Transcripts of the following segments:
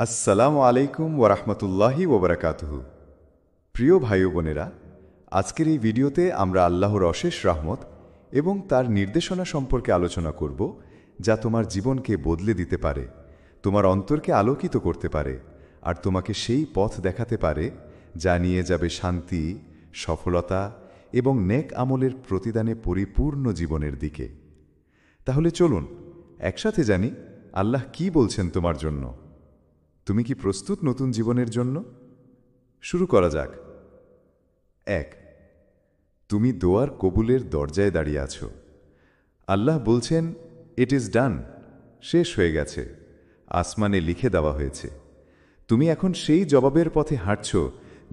আসসালামু আলাইকুম ওরহমতুল্লাহি ওবরাকাতুহু। প্রিয় ভাই ও বোনেরা, আজকের এই ভিডিওতে আমরা আল্লাহর অশেষ রহমত এবং তার নির্দেশনা সম্পর্কে আলোচনা করব, যা তোমার জীবনকে বদলে দিতে পারে, তোমার অন্তরকে আলোকিত করতে পারে আর তোমাকে সেই পথ দেখাতে পারে যা নিয়ে যাবে শান্তি, সফলতা এবং নেক আমলের প্রতিদানে পরিপূর্ণ জীবনের দিকে। তাহলে চলুন একসাথে জানি আল্লাহ কি বলছেন তোমার জন্য। তুমি কি প্রস্তুত নতুন জীবনের জন্য? শুরু করা যাক। ১, তুমি দোয়ার কবুলের দরজায় দাঁড়িয়ে আছো। আল্লাহ বলছেন, ইট ইজ ডান, শেষ হয়ে গেছে, আসমানে লিখে দেওয়া হয়েছে। তুমি এখন সেই জবাবের পথে হাঁটছ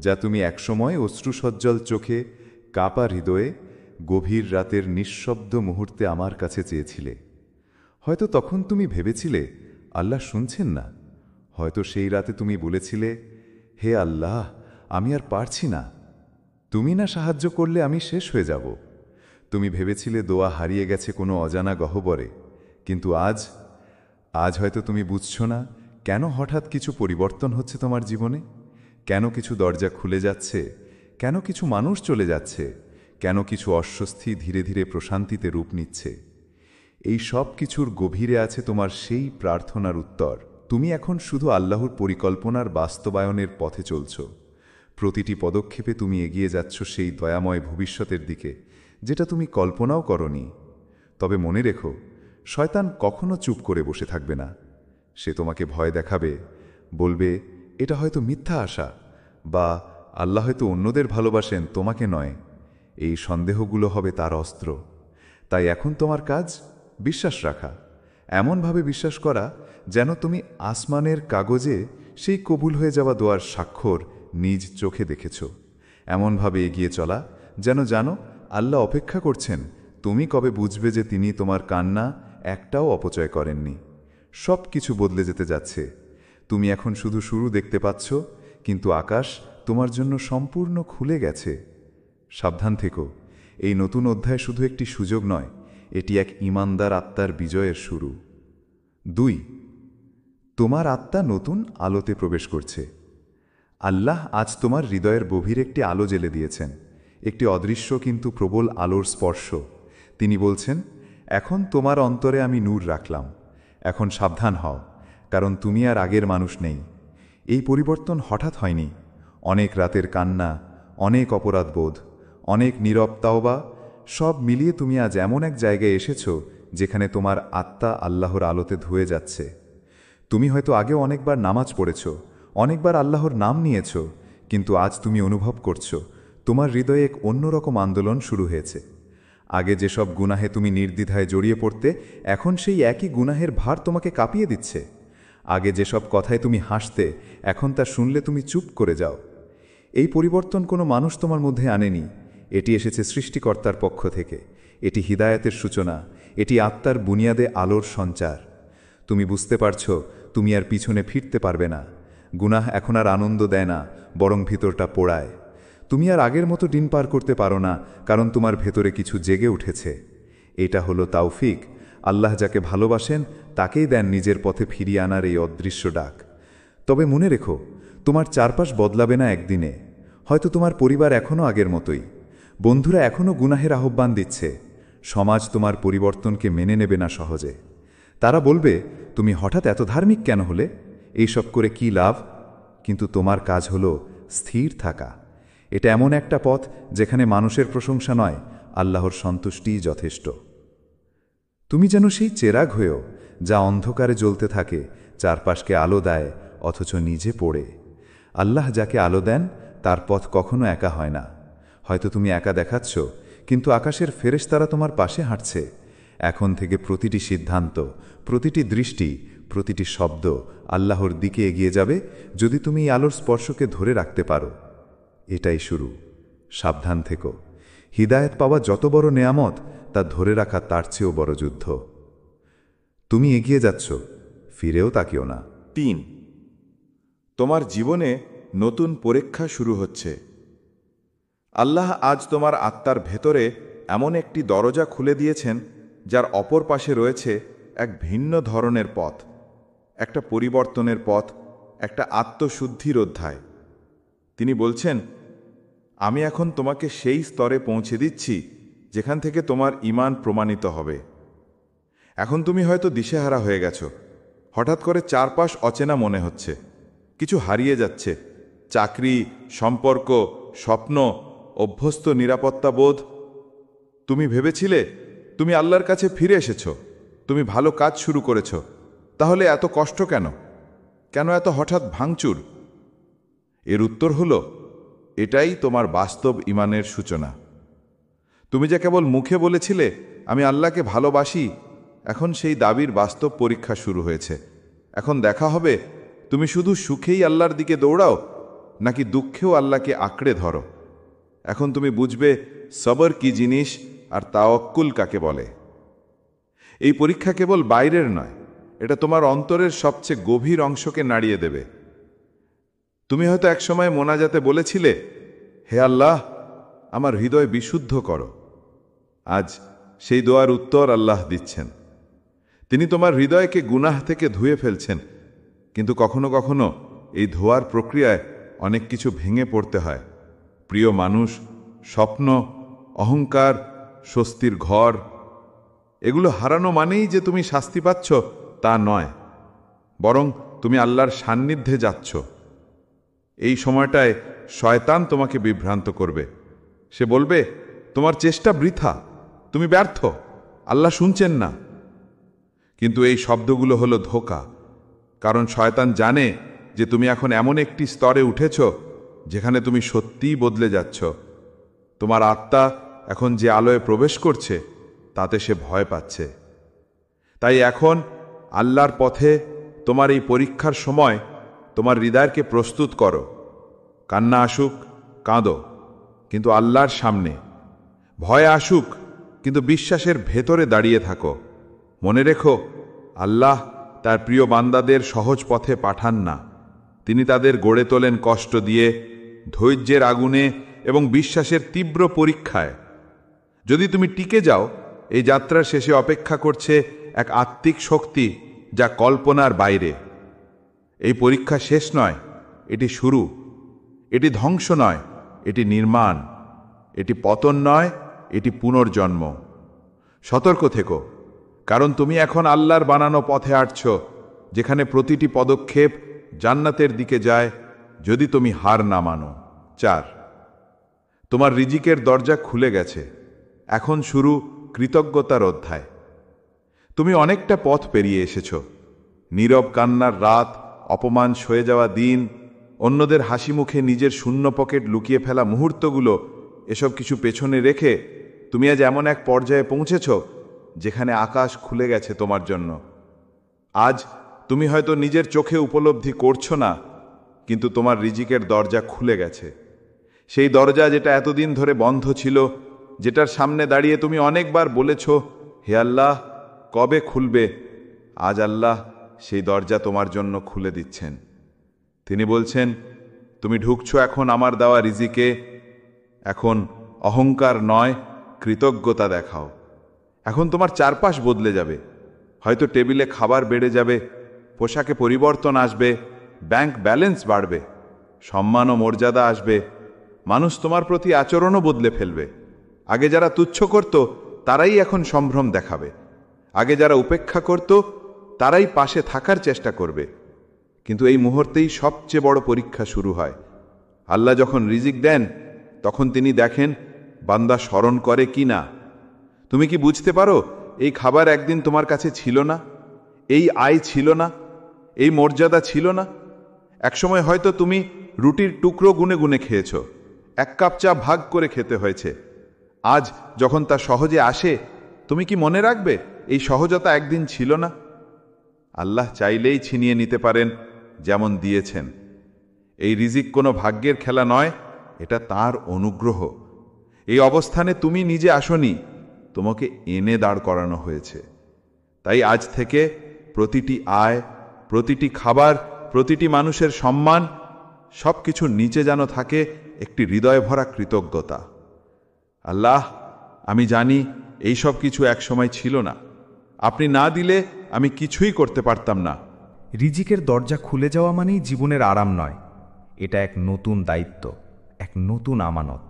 যা তুমি একসময় অশ্রুসজ্জল চোখে, কাঁপা হৃদয়ে, গভীর রাতের নিঃশব্দ মুহূর্তে আমার কাছে চেয়েছিলে। হয়তো তখন তুমি ভেবেছিলে আল্লাহ শুনছেন না। হয়তো সেই রাতে তুমি বলেছিলে, হে আল্লাহ, আমি আর পারছি না, তুমি না সাহায্য করলে আমি শেষ হয়ে যাব। তুমি ভেবেছিলে দোয়া হারিয়ে গেছে কোনো অজানা গহ্বরে। কিন্তু আজ হয়তো তুমি বুঝছ না কেন হঠাৎ কিছু পরিবর্তন হচ্ছে তোমার জীবনে, কেন কিছু দরজা খুলে যাচ্ছে, কেন কিছু মানুষ চলে যাচ্ছে, কেন কিছু অস্বস্তি ধীরে ধীরে প্রশান্তিতে রূপ নিচ্ছে। এই সব কিছুর গভীরে আছে তোমার সেই প্রার্থনার উত্তর। তুমি এখন শুধু আল্লাহর পরিকল্পনার বাস্তবায়নের পথে চলছ। প্রতিটি পদক্ষেপে তুমি এগিয়ে যাচ্ছ সেই দয়াময় ভবিষ্যতের দিকে, যেটা তুমি কল্পনাও করনি। তবে মনে রেখো, শয়তান কখনো চুপ করে বসে থাকবে না। সে তোমাকে ভয় দেখাবে, বলবে এটা হয়তো মিথ্যা আশা, বা আল্লাহ হয়তো অন্যদের ভালোবাসেন, তোমাকে নয়। এই সন্দেহগুলো হবে তার অস্ত্র। তাই এখন তোমার কাজ বিশ্বাস রাখা, এমনভাবে বিশ্বাস করা যেন তুমি আসমানের কাগজে সেই কবুল হয়ে যাওয়া দোয়ার স্বাক্ষর নিজ চোখে দেখেছ। এমনভাবে এগিয়ে চলা যেন জানো আল্লাহ অপেক্ষা করছেন তুমি কবে বুঝবে যে তিনি তোমার কান্না একটাও অপচয় করেননি। সব কিছু বদলে যেতে যাচ্ছে। তুমি এখন শুধু শুরু দেখতে পাচ্ছ, কিন্তু আকাশ তোমার জন্য সম্পূর্ণ খুলে গেছে। সাবধান থেকো, এই নতুন অধ্যায় শুধু একটি সুযোগ নয়, এটি এক ঈমানদার আত্মার বিজয়ের শুরু। ২, তোমার আত্মা নতুন আলোতে প্রবেশ করছে। আল্লাহ আজ তোমার হৃদয়ের গভীর একটি আলো জ্বেলে দিয়েছেন, একটি অদৃশ্য কিন্তু প্রবল আলোর স্পর্শ। তিনি বলছেন, এখন তোমার অন্তরে আমি নূর রাখলাম, এখন সাবধান হও, কারণ তুমি আর আগের মানুষ নেই। এই পরিবর্তন হঠাৎ হয়নি। অনেক রাতের কান্না, অনেক অপরাধবোধ, অনেক নীরব তাওবা, সব মিলিয়ে তুমি আজ এমন এক জায়গায় এসেছ যেখানে তোমার আত্মা আল্লাহর আলোতে ধুয়ে যাচ্ছে। তুমি হয়তো আগে অনেকবার নামাজ পড়েছ, অনেকবার আল্লাহর নাম নিয়েছ, কিন্তু আজ তুমি অনুভব করছ তোমার হৃদয়ে এক অন্যরকম আন্দোলন শুরু হয়েছে। আগে যেসব গুনাহে তুমি নির্দ্বিধায় জড়িয়ে পড়তে, এখন সেই একই গুনাহের ভার তোমাকে কাঁপিয়ে দিচ্ছে। আগে যেসব কথায় তুমি হাসতে, এখন তা শুনলে তুমি চুপ করে যাও। এই পরিবর্তন কোনো মানুষ তোমার মধ্যে আনেনি, এটি এসেছে সৃষ্টিকর্তার পক্ষ থেকে। এটি হিদায়াতের সূচনা, এটি আত্মার বুনিয়াদে আলোর সঞ্চার। তুমি বুঝতে পারছ তুমি আর পিছনে ফিরতে পারবে না। গুনাহ এখন আর আনন্দ দেয় না, বরং ভিতরটা পোড়ায়। তুমি আর আগের মতো দিন পার করতে পারো না, কারণ তোমার ভেতরে কিছু জেগে উঠেছে। এটা হলো তাওফিক। আল্লাহ যাকে ভালোবাসেন তাকেই দেন নিজের পথে ফিরিয়ে আনার এই অদৃশ্য ডাক। তবে মনে রেখো, তোমার চারপাশ বদলাবে না একদিনে। হয়তো তোমার পরিবার এখনও আগের মতোই, বন্ধুরা এখনও গুনাহের আহ্বান দিচ্ছে, সমাজ তোমার পরিবর্তনকে মেনে নেবে না সহজে। তারা বলবে, তুমি হঠাৎ এত ধার্মিক কেন হলে, এইসব করে কি লাভ? কিন্তু তোমার কাজ হলো স্থির থাকা। এটা এমন একটা পথ যেখানে মানুষের প্রশংসা নয়, আল্লাহর সন্তুষ্টিই যথেষ্ট। তুমি যেন সেই চেরাগ হয়েও, যা অন্ধকারে জ্বলতে থাকে, চারপাশকে আলো দেয় অথচ নিজে পড়ে। আল্লাহ যাকে আলো দেন তার পথ কখনো একা হয় না। হয়তো তুমি একা দেখাচ্ছ, কিন্তু আকাশের ফেরেশতারা তোমার পাশে হাঁটছে। এখন থেকে প্রতিটি সিদ্ধান্ত, প্রতিটি দৃষ্টি, প্রতিটি শব্দ আল্লাহর দিকে এগিয়ে যাবে, যদি তুমি এই আলোর স্পর্শকে ধরে রাখতে পারো। এটাই শুরু, সাবধান থেকো। হিদায়াত পাওয়া যত বড় নেয়ামত, তা ধরে রাখা তার চেয়েও বড় যুদ্ধ। তুমি এগিয়ে যাচ্ছ, ফিরেও তাকিও না। ৩, তোমার জীবনে নতুন পরীক্ষা শুরু হচ্ছে। আল্লাহ আজ তোমার আত্মার ভেতরে এমন একটি দরজা খুলে দিয়েছেন, যার অপর পাশে রয়েছে এক ভিন্ন ধরনের পথ, একটা পরিবর্তনের পথ, একটা আত্মশুদ্ধির অধ্যায়। তিনি বলছেন, আমি এখন তোমাকে সেই স্তরে পৌঁছে দিচ্ছি যেখান থেকে তোমার ঈমান প্রমাণিত হবে। এখন তুমি হয়তো দিশেহারা হয়ে গেছো। হঠাৎ করে চারপাশ অচেনা মনে হচ্ছে, কিছু হারিয়ে যাচ্ছে। চাকরি, সম্পর্ক, স্বপ্ন, অভ্যস্ত নিরাপত্তা বোধ। তুমি ভেবেছিলে তুমি আল্লাহর কাছে ফিরে এসেছো, তুমি ভালো কাজ শুরু করেছ, তাহলে এত কষ্ট কেন? কেন এত হঠাৎ ভাঙচুর? এর উত্তর হলো, এটাই তোমার বাস্তব ঈমানের সূচনা। তুমি যে কেবল মুখে বলেছিলে আমি আল্লাহকে ভালোবাসি, এখন সেই দাবির বাস্তব পরীক্ষা শুরু হয়েছে। এখন দেখা হবে তুমি শুধু সুখেই আল্লাহর দিকে দৌড়াও নাকি দুঃখেও আল্লাহকে আঁকড়ে ধরো। এখন তুমি বুঝবে সবর কি জিনিস আর তাওয়াক্কুল কাকে বলে। এই পরীক্ষা কেবল বাইরের নয়, এটা তোমার অন্তরের সবচেয়ে গভীর অংশকে নাড়িয়ে দেবে। তুমি হয়তো একসময় মোনাজাতে বলেছিলে, হে আল্লাহ, আমার হৃদয় বিশুদ্ধ করো। আজ সেই দোয়ার উত্তর আল্লাহ দিচ্ছেন। তিনি তোমার হৃদয়কে গুনাহ থেকে ধুয়ে ফেলছেন। কিন্তু কখনো কখনো এই ধোয়ার প্রক্রিয়ায় অনেক কিছু ভেঙে পড়তে হয়। প্রিয় মানুষ, স্বপ্ন, অহংকার, স্বস্তির ঘর, এগুলো হারানো মানেই যে তুমি শাস্তি পাচ্ছ তা নয়, বরং তুমি আল্লাহর সান্নিধ্যে যাচ্ছ। এই সময়টায় শয়তান তোমাকে বিভ্রান্ত করবে। সে বলবে, তোমার চেষ্টা বৃথা, তুমি ব্যর্থ, আল্লাহ শুনছেন না। কিন্তু এই শব্দগুলো হলো ধোঁকা, কারণ শয়তান জানে যে তুমি এখন এমন একটি স্তরে উঠেছ যেখানে তুমি সত্যিই বদলে যাচ্ছ। তোমার আত্মা এখন যে আলোয় প্রবেশ করছে তাতে সে ভয় পাচ্ছে। তাই এখন আল্লাহর পথে তোমার এই পরীক্ষার সময় তোমার হৃদয়কে প্রস্তুত করো। কান্না আসুক, কাঁদো, কিন্তু আল্লাহর সামনে। ভয় আসুক, কিন্তু বিশ্বাসের ভেতরে দাঁড়িয়ে থাকো। মনে রেখো, আল্লাহ তার প্রিয় বান্দাদের সহজ পথে পাঠান না। তিনি তাদের গড়ে তোলেন কষ্ট দিয়ে, ধৈর্যের আগুনে এবং বিশ্বাসের তীব্র পরীক্ষায়। যদি তুমি টিকে যাও, এই যাত্রার শেষে অপেক্ষা করছে এক আত্মিক শক্তি যা কল্পনার বাইরে। এই পরীক্ষা শেষ নয়, এটি শুরু। এটি ধ্বংস নয়, এটি নির্মাণ। এটি পতন নয়, এটি পুনর্জন্ম। সতর্ক থেকো, কারণ তুমি এখন আল্লাহর বানানো পথে হাঁটছ, যেখানে প্রতিটি পদক্ষেপ জান্নাতের দিকে যায়, যদি তুমি হার না মানো। 4, তোমার রিজিকের দরজা খুলে গেছে। এখন শুরু কৃতজ্ঞতার অধ্যায়। তুমি অনেকটা পথ পেরিয়ে এসেছ। নীরব কান্নার রাত, অপমান সয়ে যাওয়া দিন, অন্যদের হাসি মুখে নিজের শূন্য পকেট লুকিয়ে ফেলা মুহূর্তগুলো, এসব কিছু পেছনে রেখে তুমি আজ এমন এক পর্যায়ে পৌঁছেছ যেখানে আকাশ খুলে গেছে তোমার জন্য। আজ তুমি হয়তো নিজের চোখে উপলব্ধি করছো না, কিন্তু তোমার রিজিকের দরজা খুলে গেছে। সেই দরজা যেটা এতদিন ধরে বন্ধ ছিল, যেটার সামনে দাঁড়িয়ে তুমি অনেকবার বলেছ, হে আল্লাহ, কবে খুলবে? আজ আল্লাহ সেই দরজা তোমার জন্য খুলে দিচ্ছেন। তিনি বলছেন, তুমি ঢুকছো এখন আমার দেওয়া রিজিকে। এখন অহংকার নয়, কৃতজ্ঞতা দেখাও। এখন তোমার চারপাশ বদলে যাবে। হয়তো টেবিলে খাবার বেড়ে যাবে, পোশাকে পরিবর্তন আসবে, ব্যাংক ব্যালেন্স বাড়বে, সম্মান ও মর্যাদা আসবে। মানুষ তোমার প্রতি আচরণও বদলে ফেলবে। আগে যারা তুচ্ছ করত তারাই এখন সম্ভ্রম দেখাবে। আগে যারা উপেক্ষা করত তারাই পাশে থাকার চেষ্টা করবে। কিন্তু এই মুহূর্তেই সবচেয়ে বড় পরীক্ষা শুরু হয়। আল্লাহ যখন রিজিক দেন, তখন তিনি দেখেন বান্দা স্মরণ করে কি না। তুমি কি বুঝতে পারো, এই খাবার একদিন তোমার কাছে ছিল না, এই আয় ছিল না, এই মর্যাদা ছিল না। একসময় হয়তো তুমি রুটির টুকরো গুনে গুনে খেয়েছ, এক কাপ চা ভাগ করে খেতে হয়েছে। আজ যখন তা সহজে আসে, তুমি কি মনে রাখবে এই সহজতা একদিন ছিল না? আল্লাহ চাইলেই ছিনিয়ে নিতে পারেন, যেমন দিয়েছেন। এই রিজিক কোনো ভাগ্যের খেলা নয়, এটা তার অনুগ্রহ। এই অবস্থানে তুমি নিজে আসনি, তোমাকে এনে দাঁড় করানো হয়েছে। তাই আজ থেকে প্রতিটি আয়, প্রতিটি খাবার, প্রতিটি মানুষের সম্মান, সব কিছুর নিচে যেন থাকে একটি হৃদয় ভরা কৃতজ্ঞতা। আল্লাহ, আমি জানি এই সব কিছু একসময় ছিল না। আপনি না দিলে আমি কিছুই করতে পারতাম না, রিজিকের দরজা খুলে যাওয়া মানেই জীবনের আরাম নয়, এটা এক নতুন দায়িত্ব, এক নতুন আমানত।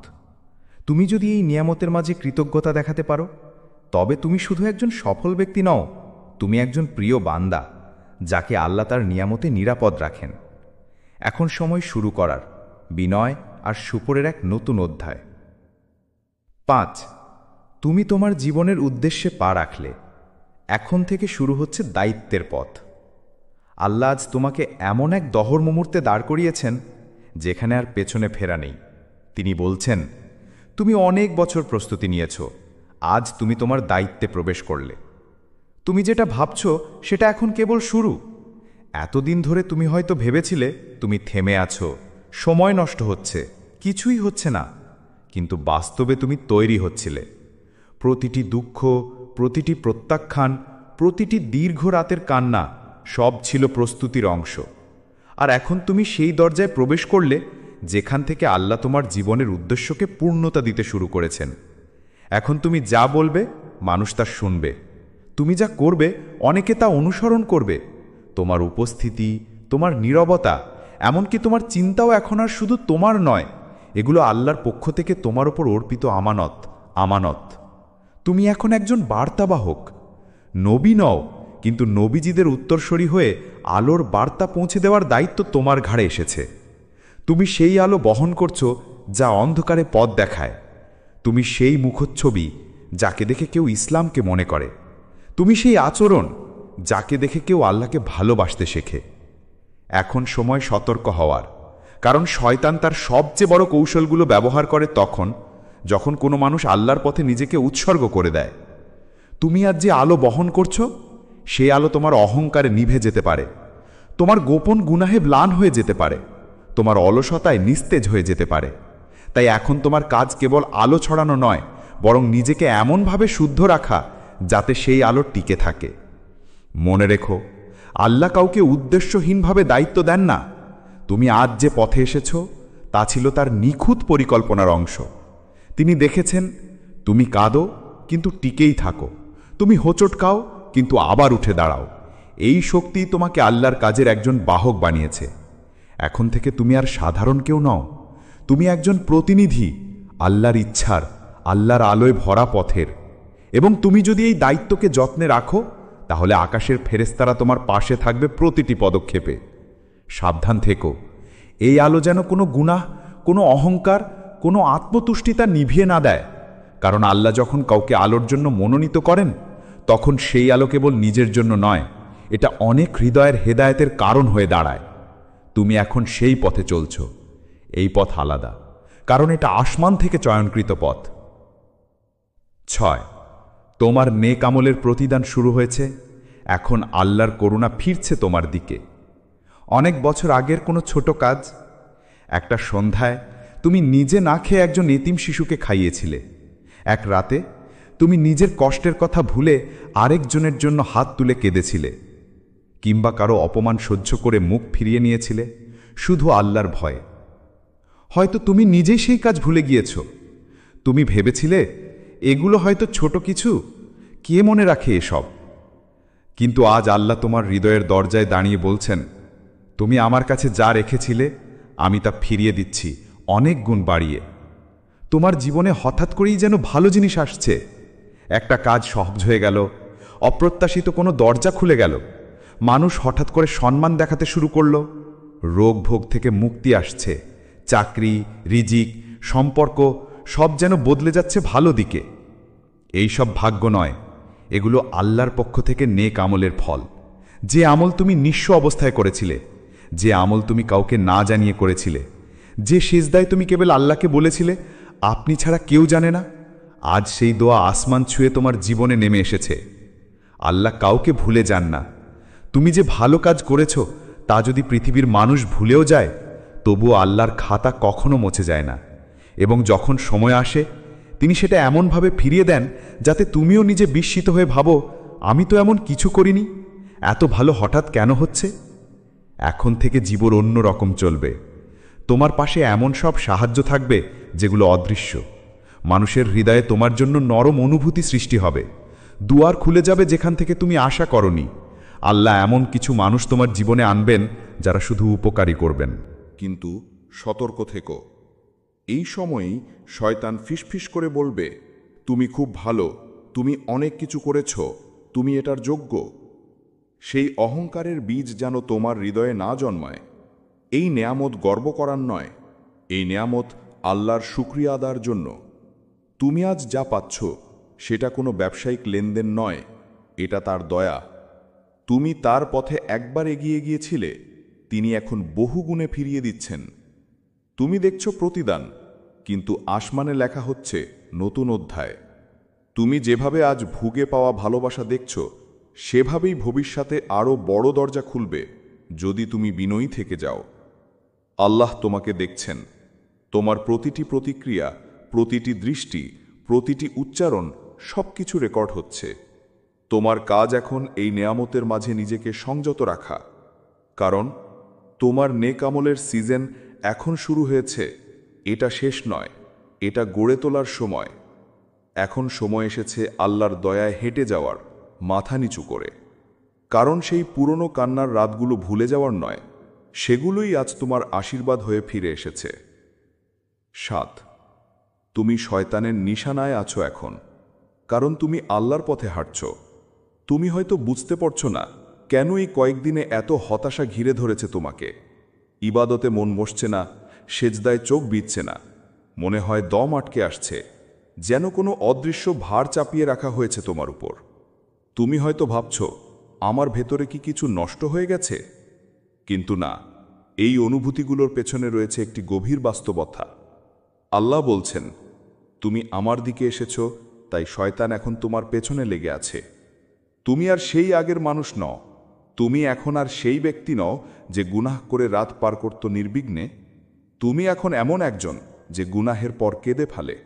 তুমি যদি এই নিয়ামতের মাঝে কৃতজ্ঞতা দেখাতে পারো, তবে তুমি শুধু একজন সফল ব্যক্তি নও, তুমি একজন প্রিয় বান্দা, যাকে আল্লাহ তার নিয়ামতে নিরাপদ রাখেন। এখন সময় শুরু করার, বিনয় আর শুকরের এক নতুন অধ্যায়। 5. তুমি তোমার জীবনের উদ্দেশ্যে পা রাখলে, এখন থেকে শুরু হচ্ছে দায়িত্বের পথ। আল্লাহ আজ তোমাকে এমন এক দহর মুহূর্তে দাঁড় করিয়েছেন যেখানে আর পেছনে ফেরা নেই। তিনি বলছেন, তুমি অনেক বছর প্রস্তুতি নিয়েছ, আজ তুমি তোমার দায়িত্বে প্রবেশ করলে। তুমি যেটা ভাবছ সেটা এখন কেবল শুরু। এতদিন ধরে তুমি হয়তো ভেবেছিলে তুমি থেমে আছো, সময় নষ্ট হচ্ছে, কিছুই হচ্ছে না, কিন্তু বাস্তবে তুমি তৈরি হচ্ছিলে। প্রতিটি দুঃখ, প্রতিটি প্রত্যাখ্যান, প্রতিটি দীর্ঘ রাতের কান্না সব ছিল প্রস্তুতির অংশ। আর এখন তুমি সেই দরজায় প্রবেশ করলে যেখান থেকে আল্লাহ তোমার জীবনের উদ্দেশ্যকে পূর্ণতা দিতে শুরু করেছেন। এখন তুমি যা বলবে মানুষ তা শুনবে, তুমি যা করবে অনেকে তা অনুসরণ করবে। তোমার উপস্থিতি, তোমার নীরবতা, এমনকি তোমার চিন্তাও এখন আর শুধু তোমার নয়, এগুলো আল্লাহর পক্ষ থেকে তোমার ওপর অর্পিত আমানত। তুমি এখন একজন বার্তাবাহক, নবী নও, কিন্তু নবীজিদের উত্তরসূরি হয়ে আলোর বার্তা পৌঁছে দেওয়ার দায়িত্ব তোমার ঘাড়ে এসেছে। তুমি সেই আলো বহন করছো যা অন্ধকারে পথ দেখায়। তুমি সেই মুখচ্ছবি যাকে দেখে কেউ ইসলামকে মনে করে। তুমি সেই আচরণ যাকে দেখে কেউ আল্লাহকে ভালোবাসতে শেখে। এখন সময় সতর্ক হওয়ার, কারণ শয়তান তার সবচেয়ে বড় কৌশলগুলো ব্যবহার করে তখন যখন কোনো মানুষ আল্লাহর পথে নিজেকে উৎসর্গ করে দেয়। তুমি আজ যে আলো বহন করছো, সেই আলো তোমার অহংকারে নিভে যেতে পারে, তোমার গোপন গুনাহে ম্লান হয়ে যেতে পারে, তোমার অলসতায় নিস্তেজ হয়ে যেতে পারে। তাই এখন তোমার কাজ কেবল আলো ছড়ানো নয়, বরং নিজেকে এমনভাবে শুদ্ধ রাখা যাতে সেই আলো টিকে থাকে। মনে রেখো, আল্লাহ কাউকে উদ্দেশ্যহীনভাবে দায়িত্ব দেন না। তুমি আজ যে পথে এসেছ তা ছিল তার নিখুঁত পরিকল্পনার অংশ। তিনি দেখেছেন তুমি কাঁদো কিন্তু টিকেই থাকো, তুমি হোঁচট খাও কিন্তু আবার উঠে দাঁড়াও। এই শক্তি তোমাকে আল্লাহর কাজের একজন বাহক বানিয়েছে। এখন থেকে তুমি আর সাধারণ কেউ নও, তুমি একজন প্রতিনিধি আল্লাহর ইচ্ছার, আল্লাহর আলোয় ভরা পথের। এবং তুমি যদি এই দায়িত্বকে যত্নে রাখো, তাহলে আকাশের ফেরেশতারা তোমার পাশে থাকবে প্রতিটি পদক্ষেপে। সাবধান থেকো, এই আলো যেন কোনো গুনাহ, কোনো অহংকার, কোনো আত্মতুষ্টিতা নিভিয়ে না দেয়। কারণ আল্লাহ যখন কাউকে আলোর জন্য মনোনীত করেন, তখন সেই আলো কেবল নিজের জন্য নয়, এটা অনেক হৃদয়ের হেদায়েতের কারণ হয়ে দাঁড়ায়। তুমি এখন সেই পথে চলছ। এই পথ আলাদা, কারণ এটা আসমান থেকে চয়নকৃত পথ। 6. তোমার নেক আমলের প্রতিদান শুরু হয়েছে। এখন আল্লাহর করুণা ফিরছে তোমার দিকে। অনেক বছর আগের কোনো ছোট কাজ, একটা সন্ধ্যায় তুমি নিজে না খেয়ে একজন এতিম শিশুকে খাইয়েছিলে। এক রাতে তুমি নিজের কষ্টের কথা ভুলে আরেকজনের জন্য হাত তুলে কেঁদেছিলে। কিংবা কারো অপমান সহ্য করে মুখ ফিরিয়ে নিয়েছিলে শুধু আল্লাহর ভয়ে। হয়তো তুমি নিজেই সেই কাজ ভুলে গিয়েছ। তুমি ভেবেছিলে এগুলো হয়তো ছোট কিছু, কে মনে রাখে এসব। কিন্তু আজ আল্লাহ তোমার হৃদয়ের দরজায় দাঁড়িয়ে বলছেন, তুমি আমার কাছে যা রেখেছিলে আমি তা ফিরিয়ে দিচ্ছি অনেক গুণ বাড়িয়ে। তোমার জীবনে হঠাৎ করেই যেন ভালো জিনিস আসছে। একটা কাজ সহজ হয়ে গেল, অপ্রত্যাশিত কোনো দরজা খুলে গেল, মানুষ হঠাৎ করে সম্মান দেখাতে শুরু করলো, রোগ ভোগ থেকে মুক্তি আসছে, চাকরি, রিজিক, সম্পর্ক সব যেন বদলে যাচ্ছে ভালো দিকে। এই সব ভাগ্য নয়, এগুলো আল্লাহর পক্ষ থেকে নেক আমলের ফল। যে আমল তুমি নিঃস্ব অবস্থায় করেছিলে, যে আমল তুমি কাউকে না জানিয়ে করেছিলে, যে সিজদায় তুমি কেবল আল্লাহকে বলেছিলে আপনি ছাড়া কেউ জানে না, আজ সেই দোয়া আসমান ছুঁয়ে তোমার জীবনে নেমে এসেছে। আল্লাহ কাউকে ভুলে যান না। তুমি যে ভালো কাজ করেছ তা যদি পৃথিবীর মানুষ ভুলেও যায়, তবুও আল্লাহর খাতা কখনো মুছে যায় না। এবং যখন সময় আসে তিনি সেটা এমনভাবে ফিরিয়ে দেন যাতে তুমিও নিজে বিস্মিত হয়ে ভাবো, আমি তো এমন কিছু করিনি, এত ভালো হঠাৎ কেন হচ্ছে। এখন থেকে জীবন অন্য রকম চলবে। তোমার পাশে এমন সব সাহায্য থাকবে যেগুলো অদৃশ্য। মানুষের হৃদয়ে তোমার জন্য নরম অনুভূতি সৃষ্টি হবে। দুয়ার খুলে যাবে যেখান থেকে তুমি আশা করনি। আল্লাহ এমন কিছু মানুষ তোমার জীবনে আনবেন যারা শুধু উপকারী করবেন। কিন্তু সতর্ক থেকো, এই সময়েই শয়তান ফিসফিস করে বলবে, তুমি খুব ভালো, তুমি অনেক কিছু করেছ, তুমি এটার যোগ্য। সেই অহংকারের বীজ যেন তোমার হৃদয়ে না জন্মায়। এই নেয়ামত গর্ব করার নয়, এই নেয়ামত আল্লাহর শুকরিয়া আদার জন্য। তুমি আজ যা পাচ্ছ সেটা কোনো ব্যবসায়িক লেনদেন নয়, এটা তার দয়া। তুমি তার পথে একবার এগিয়ে গিয়েছিলে, তিনি এখন বহুগুণে ফিরিয়ে দিচ্ছেন। তুমি দেখছ প্রতিদান, কিন্তু আসমানে লেখা হচ্ছে নতুন অধ্যায়। তুমি যেভাবে আজ ভুগে পাওয়া ভালোবাসা দেখছ, সেভাবেই ভবিষ্যতে আরও বড় দরজা খুলবে যদি তুমি বিনয়ী থেকে যাও। আল্লাহ তোমাকে দেখছেন, তোমার প্রতিটি প্রতিক্রিয়া, প্রতিটি দৃষ্টি, প্রতিটি উচ্চারণ সবকিছু রেকর্ড হচ্ছে। তোমার কাজ এখন এই নেয়ামতের মাঝে নিজেকে সংযত রাখা, কারণ তোমার নেক আমলের সিজন এখন শুরু হয়েছে। এটা শেষ নয়, এটা গড়ে তোলার সময়। এখন সময় এসেছে আল্লাহর দয়ায় হেঁটে যাওয়ার, মাথা নিচু করে। কারণ সেই পুরনো কান্নার রাতগুলো ভুলে যাওয়ার নয়, সেগুলোই আজ তোমার আশীর্বাদ হয়ে ফিরে এসেছে। 7, তুমি শয়তানের নিশানায় আছো এখন, কারণ তুমি আল্লাহর পথে হাঁটছ। তুমি হয়তো বুঝতে পারছো না কেন এই কয়েকদিনে এত হতাশা ঘিরে ধরেছে তোমাকে। ইবাদতে মন বসছে না, সেজদায় চোখ বিচ্ছে না, মনে হয় দম আটকে আসছে, যেন কোনো অদৃশ্য ভার চাপিয়ে রাখা হয়েছে তোমার উপর। তুমি হয়তো ভাবছ, আমার ভেতরে কি কিছু নষ্ট হয়ে গেছে? কিন্তু না, এই অনুভূতিগুলোর পেছনে রয়েছে একটি গভীর বাস্তবতা। আল্লাহ বলছেন, তুমি আমার দিকে এসেছ, তাই শয়তান এখন তোমার পেছনে লেগে আছে। তুমি আর সেই আগের মানুষ নও, তুমি এখন আর সেই ব্যক্তি নও যে গুনাহ করে রাত পার করত নির্বিঘ্নে। তুমি এখন এমন একজন যে গুনাহের পর কেঁদে ফেলে,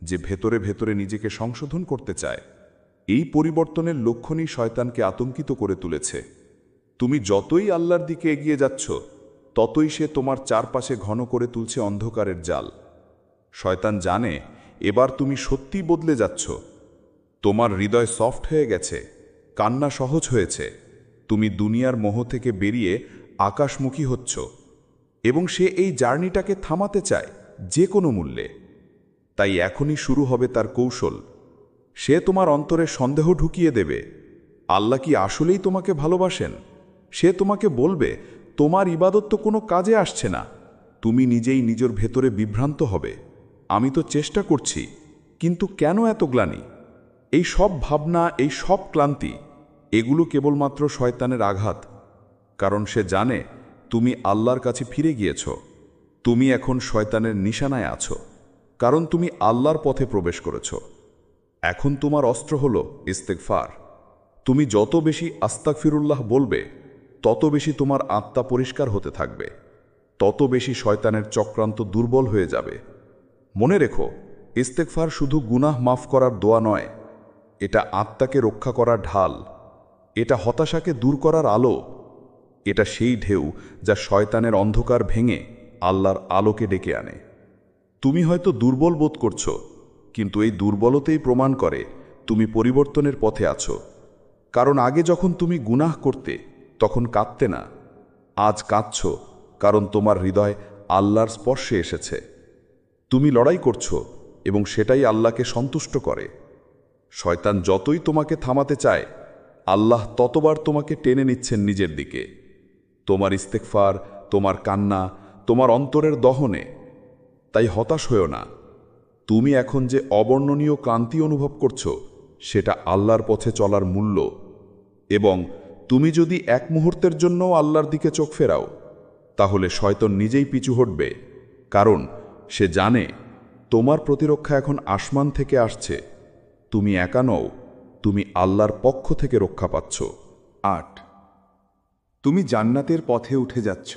যে ভেতরে ভেতরে নিজেকে সংশোধন করতে চায়। এই পরিবর্তনের লক্ষণই শয়তানকে আতঙ্কিত করে তুলেছে। তুমি যতই আল্লাহর দিকে এগিয়ে যাচ্ছ, ততই সে তোমার চারপাশে ঘন করে তুলছে অন্ধকারের জাল। শয়তান জানে এবার তুমি সত্যিই বদলে যাচ্ছ। তোমার হৃদয় সফট হয়ে গেছে, কান্না সহজ হয়েছে, তুমি দুনিয়ার মোহ থেকে বেরিয়ে আকাশমুখী হচ্ছ, এবং সে এই জার্নিটাকে থামাতে চায় যে কোনো মূল্যে। তাই এখনই শুরু হবে তার কৌশল। সে তোমার অন্তরে সন্দেহ ঢুকিয়ে দেবে, আল্লাহ কি আসলেই তোমাকে ভালোবাসেন? সে তোমাকে বলবে, তোমার ইবাদত তো কোনো কাজে আসছে না। তুমি নিজেই নিজের ভেতরে বিভ্রান্ত হবে, আমি তো চেষ্টা করছি, কিন্তু কেন এত গ্লানি? এই সব ভাবনা, এই সব ক্লান্তি, এগুলো কেবলমাত্র শয়তানের আঘাত। কারণ সে জানে তুমি আল্লাহর কাছে ফিরে গিয়েছ। তুমি এখন শয়তানের নিশানায় আছো, কারণ তুমি আল্লাহর পথে প্রবেশ করেছ। এখন তোমার অস্ত্র হল ইস্তেগফার। তুমি যত বেশি আস্তাগফিরুল্লাহ বলবে, তত বেশি তোমার আত্মা পরিষ্কার হতে থাকবে, তত বেশি শয়তানের চক্রান্ত দুর্বল হয়ে যাবে। মনে রেখো, ইস্তেগফার শুধু গুনাহ মাফ করার দোয়া নয়, এটা আত্মাকে রক্ষা করার ঢাল, এটা হতাশাকে দূর করার আলো, এটা সেই ঢেউ যা শয়তানের অন্ধকার ভেঙে আল্লাহর আলোকে ডেকে আনে। তুমি হয়তো দুর্বল বোধ করছো, কিন্তু এই দুর্বলতেই প্রমাণ করে তুমি পরিবর্তনের পথে আছো। কারণ আগে যখন তুমি গুনাহ করতে, তখন কাঁদতে না। আজ কাঁদছ কারণ তোমার হৃদয় আল্লাহর স্পর্শে এসেছে। তুমি লড়াই করছো, এবং সেটাই আল্লাহকে সন্তুষ্ট করে। শয়তান যতই তোমাকে থামাতে চায়, আল্লাহ ততবার তোমাকে টেনে নিচ্ছেন নিজের দিকে। তোমার ইস্তেগফার, তোমার কান্না, তোমার অন্তরের দহনে। তাই হতাশ হয়েও না। তুমি এখন যে অবর্ণনীয় ক্লান্তি অনুভব করছো, সেটা আল্লাহর পথে চলার মূল্য। এবং তুমি যদি এক মুহূর্তের জন্যও আল্লাহর দিকে চোখ ফেরাও, তাহলে শয়তান নিজেই পিছু হটবে, কারণ সে জানে তোমার প্রতিরক্ষা এখন আসমান থেকে আসছে। তুমি একা নও, তুমি আল্লাহর পক্ষ থেকে রক্ষা পাচ্ছ। 8, তুমি জান্নাতের পথে উঠে যাচ্ছ।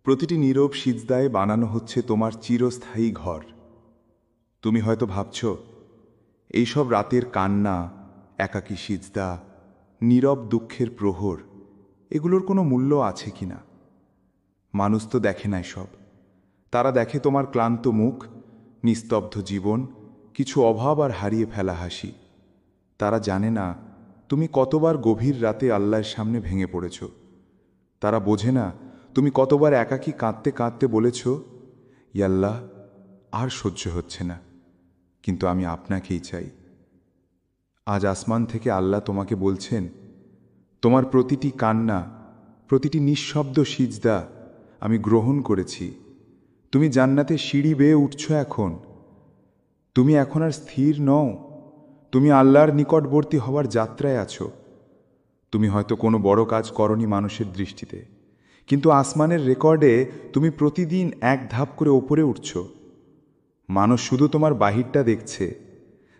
প্রতিটি নীরব সিজদায় বানানো হচ্ছে তোমার চিরস্থায়ী ঘর। তুমি হয়তো ভাবছ, এইসব রাতের কান্না, একাকী সিজদা, নীরব দুঃখের প্রহর, এগুলোর কোনো মূল্য আছে কিনা? মানুষ তো দেখে না সব। তারা দেখে তোমার ক্লান্ত মুখ, নিস্তব্ধ জীবন, কিছু অভাব আর হারিয়ে ফেলা হাসি। তারা জানে না তুমি কতবার গভীর রাতে আল্লাহর সামনে ভেঙে পড়েছ। তারা বোঝে না তুমি কতবার একাকী কাঁদতে কাঁদতে বলেছ, ইয়াল্লাহ, আর সহ্য হচ্ছে না, কিন্তু আমি আপনাকেই চাই। আজ আসমান থেকে আল্লাহ তোমাকে বলছেন, তোমার প্রতিটি কান্না, প্রতিটি নিঃশব্দ সিজদা আমি গ্রহণ করেছি। তুমি জান্নাতে সিঁড়ি বেয়ে উঠছ এখন। তুমি এখন আর স্থির নও, তুমি আল্লাহর নিকটবর্তী হওয়ার যাত্রায় আছো। তুমি হয়তো কোনো বড় কাজ করনি মানুষের দৃষ্টিতে, কিন্তু আসমানের রেকর্ডে তুমি প্রতিদিন এক ধাপ করে ওপরে উঠছ। মানুষ শুধু তোমার বাহিরটা দেখছে।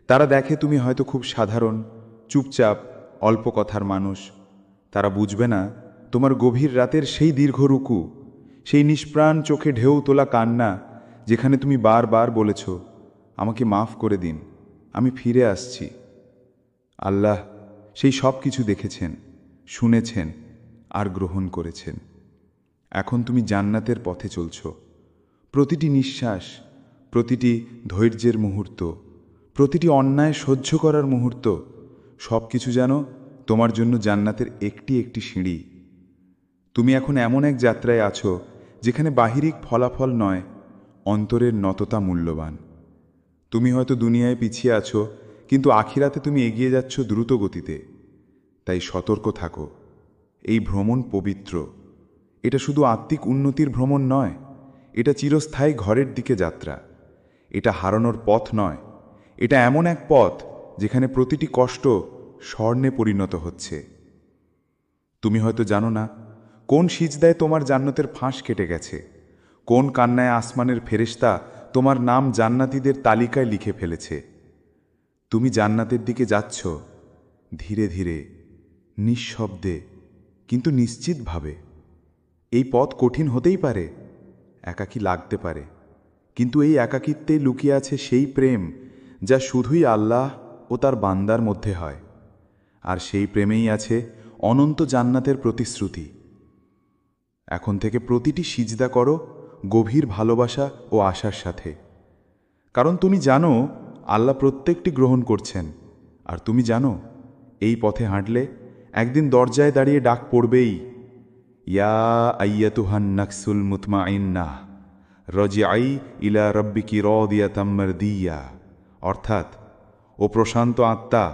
তারা দেখে তুমি হয়তো খুব সাধারণ, চুপচাপ, অল্প কথার মানুষ। তারা বুঝবে না তোমার গভীর রাতের সেই দীর্ঘ রুকু, সেই নিষ্প্রাণ চোখে ঢেউ তোলা কান্না, যেখানে তুমি বারবার বলেছ, আমাকে মাফ করে দিন, আমি ফিরে আসছি। আল্লাহ সেই সব কিছু দেখেছেন, শুনেছেন আর গ্রহণ করেছেন। এখন তুমি জান্নাতের পথে চলছ। প্রতিটি নিঃশ্বাস, প্রতিটি ধৈর্যের মুহূর্ত, প্রতিটি অন্যায় সহ্য করার মুহূর্ত, সব কিছু যেন তোমার জন্য জান্নাতের একটি একটি সিঁড়ি। তুমি এখন এমন এক যাত্রায় আছো যেখানে বাহিরিক ফলাফল নয়, অন্তরের নততা মূল্যবান। তুমি হয়তো দুনিয়ায় পিছিয়ে আছো, কিন্তু আখিরাতে তুমি এগিয়ে যাচ্ছ দ্রুত গতিতে। তাই সতর্ক থাকো। এই ভ্রমণ পবিত্র। এটা শুধু আত্মিক উন্নতির ভ্রমণ নয়, এটা চিরস্থায়ী ঘরের দিকে যাত্রা। এটা হারানোর পথ নয়, এটা এমন এক পথ যেখানে প্রতিটি কষ্ট স্বর্ণে পরিণত হচ্ছে। তুমি হয়তো জানো না কোন সিজদায় তোমার জান্নাতের ফাঁস কেটে গেছে, কোন কান্নায় আসমানের ফেরেশতা তোমার নাম জান্নাতীদের তালিকায় লিখে ফেলেছে। তুমি জান্নাতের দিকে যাচ্ছ, ধীরে ধীরে, নিঃশব্দে, কিন্তু নিশ্চিতভাবে। এই পথ কঠিন হতেই পারে, একাকী লাগতে পারে, কিন্তু এই একাকিত্বে লুকিয়ে আছে সেই প্রেম যা শুধুই আল্লাহ ও তার বান্দার মধ্যে হয়। আর সেই প্রেমেই আছে অনন্ত জান্নাতের প্রতিশ্রুতি। এখন থেকে প্রতিটি সিজদা করো গভীর ভালোবাসা ও আশার সাথে, কারণ তুমি জানো আল্লাহ প্রত্যেকটি গ্রহণ করছেন। আর তুমি জানো এই পথে হাঁটলে একদিন দরজায় দাঁড়িয়ে ডাক পড়বেই, ইয়া আইয়াতুহান নাকসুল মুতমাইন্নাহ রজিআই ইলা রব্বিকি রাদিয়াতাম মারদিয়া। অর্থাৎ, ও প্রশান্ত আত্মা,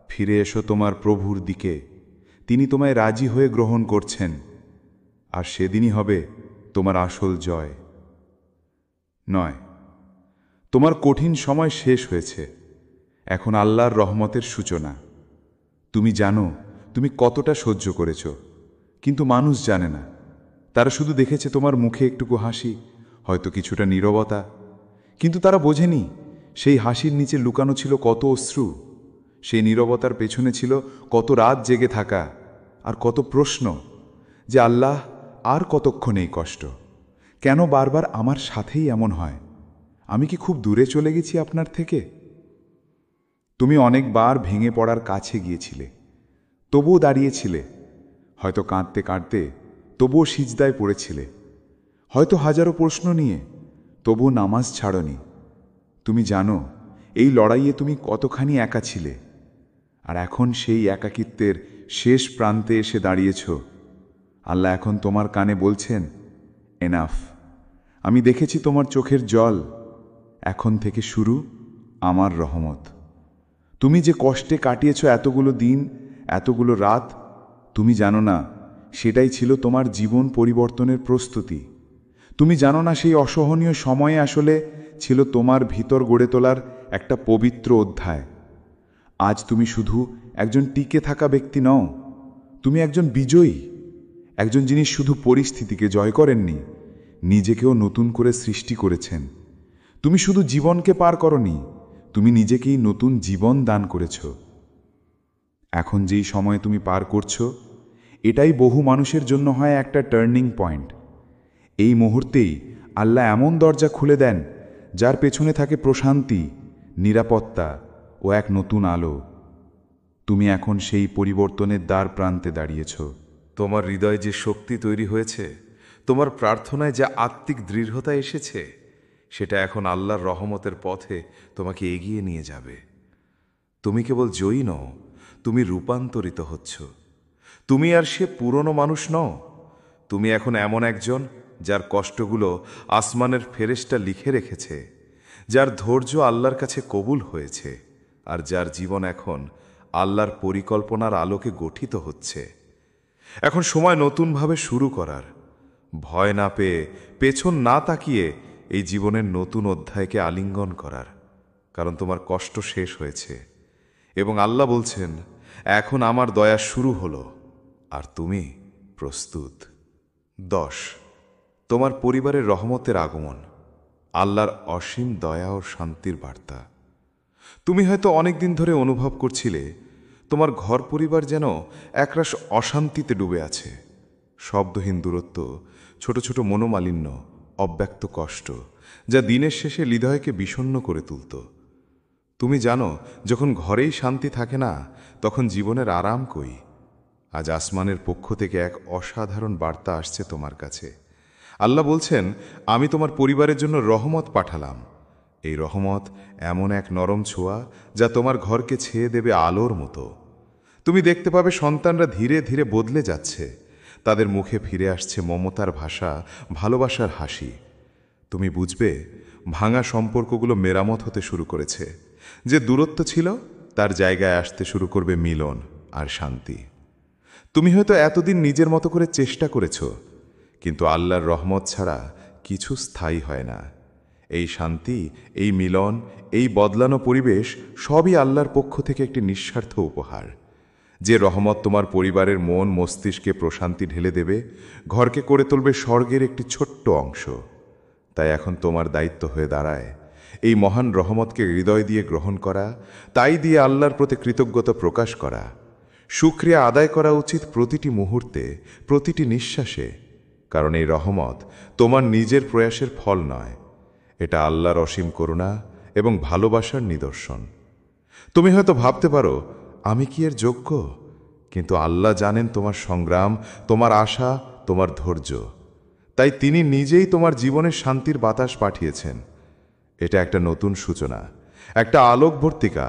ফিরে এসো তোমার প্রভুর দিকে, তিনি তোমায় রাজি হয়ে গ্রহণ করছেন। আর সেদিনই হবে তোমার আসল জয়। নয়, তোমার কঠিন সময় শেষ হয়েছে, এখন আল্লাহর রহমতের সূচনা। তুমি জানো তুমি কতটা সহ্য করেছ, কিন্তু মানুষ জানে না। তারা শুধু দেখেছে তোমার মুখে একটুকু হাসি, হয়তো কিছুটা নীরবতা, কিন্তু তারা বোঝেনি সেই হাসির নিচে লুকানো ছিল কত অশ্রু, সেই নীরবতার পেছনে ছিল কত রাত জেগে থাকা আর কত প্রশ্ন, যে আল্লাহ আর কতক্ষণ এই কষ্ট, কেন বারবার আমার সাথেই এমন হয়, আমি কি খুব দূরে চলে গেছি আপনার থেকে? তুমি অনেকবার ভেঙে পড়ার কাছে গিয়েছিলে, তবুও দাঁড়িয়েছিলে, হয়তো কাঁদতে কাঁদতে, তবুও সিজদায় পড়েছিলে, হয়তো হাজারো প্রশ্ন নিয়ে, তবুও নামাজ ছাড়নি। তুমি জানো এই লড়াইয়ে তুমি কতখানি একা ছিলে, আর এখন সেই একাকিত্বের শেষ প্রান্তে এসে দাঁড়িয়েছ। আল্লাহ এখন তোমার কানে বলছেন, এনাফ, আমি দেখেছি তোমার চোখের জল, এখন থেকে শুরু আমার রহমত। তুমি যে কষ্টে কাটিয়েছ এতগুলো দিন, এতগুলো রাত, তুমি জানো না সেটাই ছিল তোমার জীবন পরিবর্তনের প্রস্তুতি। তুমি জানো না সেই অসহনীয় সময়ে আসলে ছিল তোমার ভিতর গড়ে তোলার একটা পবিত্র অধ্যায়। আজ তুমি শুধু একজন টিকে থাকা ব্যক্তি নও, তুমি একজন বিজয়ী, একজন যিনি শুধু পরিস্থিতিকে জয় করেননি, নিজেকেও নতুন করে সৃষ্টি করেছেন। তুমি শুধু জীবনকে পার করনি, তুমি নিজেকেই নতুন জীবন দান করেছ। এখন যেই সময় তুমি পার করছো, এটাই বহু মানুষের জন্য হয় একটা টার্নিং পয়েন্ট। এই মুহূর্তেই আল্লাহ এমন দরজা খুলে দেন যার পেছনে থাকে প্রশান্তি, নিরাপত্তা ও এক নতুন আলো। তুমি এখন সেই পরিবর্তনের দ্বার প্রান্তে দাঁড়িয়েছ। তোমার হৃদয়ে যে শক্তি তৈরি হয়েছে, তোমার প্রার্থনায় যে আত্মিক দৃঢ়তা এসেছে, সেটা এখন আল্লাহর রহমতের পথে তোমাকে এগিয়ে নিয়ে যাবে। তুমি কেবল জয়ী নও, তুমি রূপান্তরিত হচ্ছ। তুমি আর সে পুরনো মানুষ নও। তুমি এখন এমন একজন যার কষ্টগুলো আসমানের ফেরেশতা লিখে রেখেছে, যার ধৈর্য আল্লাহর কাছে কবুল হয়েছে, আর যার জীবন এখন আল্লাহর পরিকল্পনার আলোকে গঠিত হচ্ছে। এখন সময় নতুনভাবে শুরু করার, ভয় না পেয়ে, পেছন না তাকিয়ে এই জীবনের নতুন অধ্যায়কে আলিঙ্গন করার, কারণ তোমার কষ্ট শেষ হয়েছে এবং আল্লাহ বলছেন, এখন আমার দয়া শুরু হলো আর তুমি প্রস্তুত। 10, তোমার পরিবারের রহমতের আগমন, আল্লাহর অসীম দয়া ও শান্তির বার্তা। তুমি হয়তো অনেক দিন ধরে অনুভব করছিলে তোমার ঘর পরিবার যেন একরাশ অশান্তিতে ডুবে আছে। শব্দহীন দূরত্ব, ছোট ছোট মনোমালিন্য, অব্যক্ত কষ্ট, যা দিনের শেষে হৃদয়কে বিষণ্ণ করে তুলত। তুমি জানো, যখন ঘরেই শান্তি থাকে না, তখন জীবনের আরাম কই। আজ আসমানের পক্ষ থেকে এক অসাধারণ বার্তা আসছে তোমার কাছে। আল্লাহ বলছেন, আমি তোমার পরিবারের জন্য রহমত পাঠালাম। এই রহমত এমন এক নরম ছোঁয়া যা তোমার ঘরকে ছেয়ে দেবে আলোর মতো। তুমি দেখতে পাবে সন্তানরা ধীরে ধীরে বদলে যাচ্ছে। তাদের মুখে ফিরে আসছে মমতার ভাষা, ভালোবাসার হাসি। তুমি বুঝবে, ভাঙা সম্পর্কগুলো মেরামত হতে শুরু করেছে। যে দূরত্ব ছিল, তার জায়গায় আসতে শুরু করবে মিলন আর শান্তি। তুমি হয়তো এতদিন নিজের মতো করে চেষ্টা করেছ, কিন্তু আল্লাহর রহমত ছাড়া কিছু স্থায়ী হয় না। এই শান্তি, এই মিলন, এই বদলানো পরিবেশ সবই আল্লাহর পক্ষ থেকে একটি নিঃস্বার্থ উপহার। যে রহমত তোমার পরিবারের মন মস্তিষ্কে প্রশান্তি ঢেলে দেবে, ঘরকে করে তুলবে স্বর্গের একটি ছোট্ট অংশ। তাই এখন তোমার দায়িত্ব হয়ে দাঁড়ায় এই মহান রহমতকে হৃদয় দিয়ে গ্রহণ করা, তাই দিয়ে আল্লাহর প্রতি কৃতজ্ঞতা প্রকাশ করা। শুকরিয়া আদায় করা উচিত প্রতিটি মুহূর্তে, প্রতিটি নিঃশ্বাসে, কারণ এই রহমত তোমার নিজের প্রয়াসের ফল নয়। এটা আল্লাহর অসীম করুণা এবং ভালোবাসার নিদর্শন। তুমি হয়তো ভাবতে পারো, আমি কি এর যোগ্য? কিন্তু আল্লাহ জানেন তোমার সংগ্রাম, তোমার আশা, তোমার ধৈর্য। তাই তিনি নিজেই তোমার জীবনের শান্তির বাতাস পাঠিয়েছেন। এটা একটা নতুন সূচনা, একটা আলোকবর্তিকা,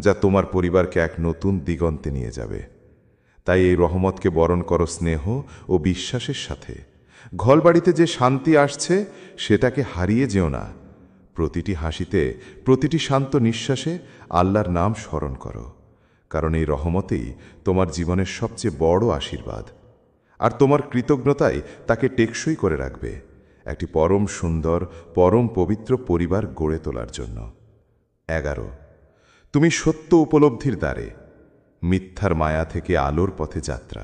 যা তোমার পরিবারকে এক নতুন দিগন্তে নিয়ে যাবে। তাই এই রহমতকে বরণ করো স্নেহ ও বিশ্বাসের সাথে। ঘরবাড়িতে যে শান্তি আসছে, সেটাকে হারিয়ে যেও না। প্রতিটি হাসিতে, প্রতিটি শান্ত নিঃশ্বাসে আল্লাহর নাম স্মরণ করো, কারণ এই রহমতেই তোমার জীবনের সবচেয়ে বড় আশীর্বাদ। আর তোমার কৃতজ্ঞতাই তাকে টেকসই করে রাখবে, একটি পরম সুন্দর, পরম পবিত্র পরিবার গড়ে তোলার জন্য। 11, তুমি সত্য উপলব্ধির দ্বারে, মিথ্যার মায়া থেকে আলোর পথে যাত্রা।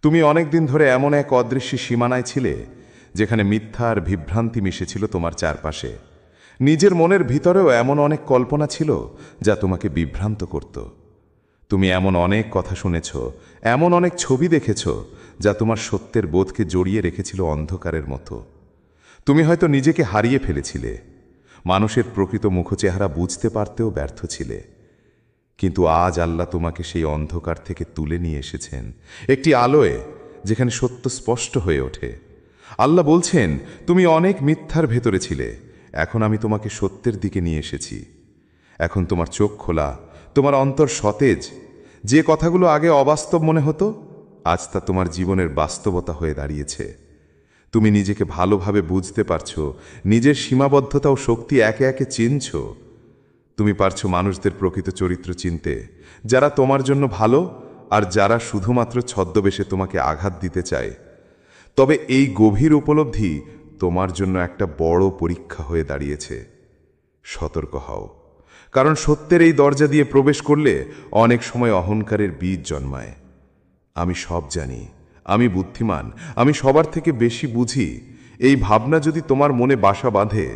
তুমি অনেক দিন ধরে এমন এক অদৃশ্য সীমানায় ছিলে, যেখানে মিথ্যা আর বিভ্রান্তি মিশেছিল তোমার চারপাশে। নিজের মনের ভিতরেও এমন অনেক কল্পনা ছিল যা তোমাকে বিভ্রান্ত করত। তুমি এমন অনেক কথা শুনেছ, এমন অনেক ছবি দেখেছ যা তোমার সত্যের বোধকে জড়িয়ে রেখেছিল অন্ধকারের মতো। তুমি হয়তো নিজেকে হারিয়ে ফেলেছিলে, মানুষের প্রকৃত মুখচেহারা বুঝতে পারতেও ব্যর্থ ছিলে। কিন্তু আজ আল্লাহ তোমাকে সেই অন্ধকার থেকে তুলে নিয়ে এসেছেন একটি আলোয়, যেখানে সত্য স্পষ্ট হয়ে ওঠে। আল্লাহ বলছেন, তুমি অনেক মিথ্যার ভেতরে ছিলে, এখন আমি তোমাকে সত্যের দিকে নিয়ে এসেছি। এখন তোমার চোখ খোলা, তোমার অন্তর সতেজ। যে কথাগুলো আগে অবাস্তব মনে হতো, আজ তা তোমার জীবনের বাস্তবতা হয়ে দাঁড়িয়েছে। তুমি নিজেকে ভালোভাবে বুঝতে পারছো, নিজের সীমাবদ্ধতা ও শক্তি একে একে চিনছ। তুমি পারছো মানুষদের প্রকৃত চরিত্র চিনতে, যারা তোমার জন্য ভালো আর যারা শুধুমাত্র ছদ্মবেশে তোমাকে আঘাত দিতে চায়। তবে এই গভীর উপলব্ধি তোমার জন্য একটা বড় পরীক্ষা হয়ে দাঁড়িয়েছে। সতর্ক হও, কারণ সত্যের এই দরজা দিয়ে প্রবেশ করলে অনেক সময় অহংকারের বীজ জন্মায়। আমি সব জানি, আমি বুদ্ধিমান, আমি সবার থেকে বেশি বুঝি, এই ভাবনা যদি তোমার মনে বাসা বাঁধে,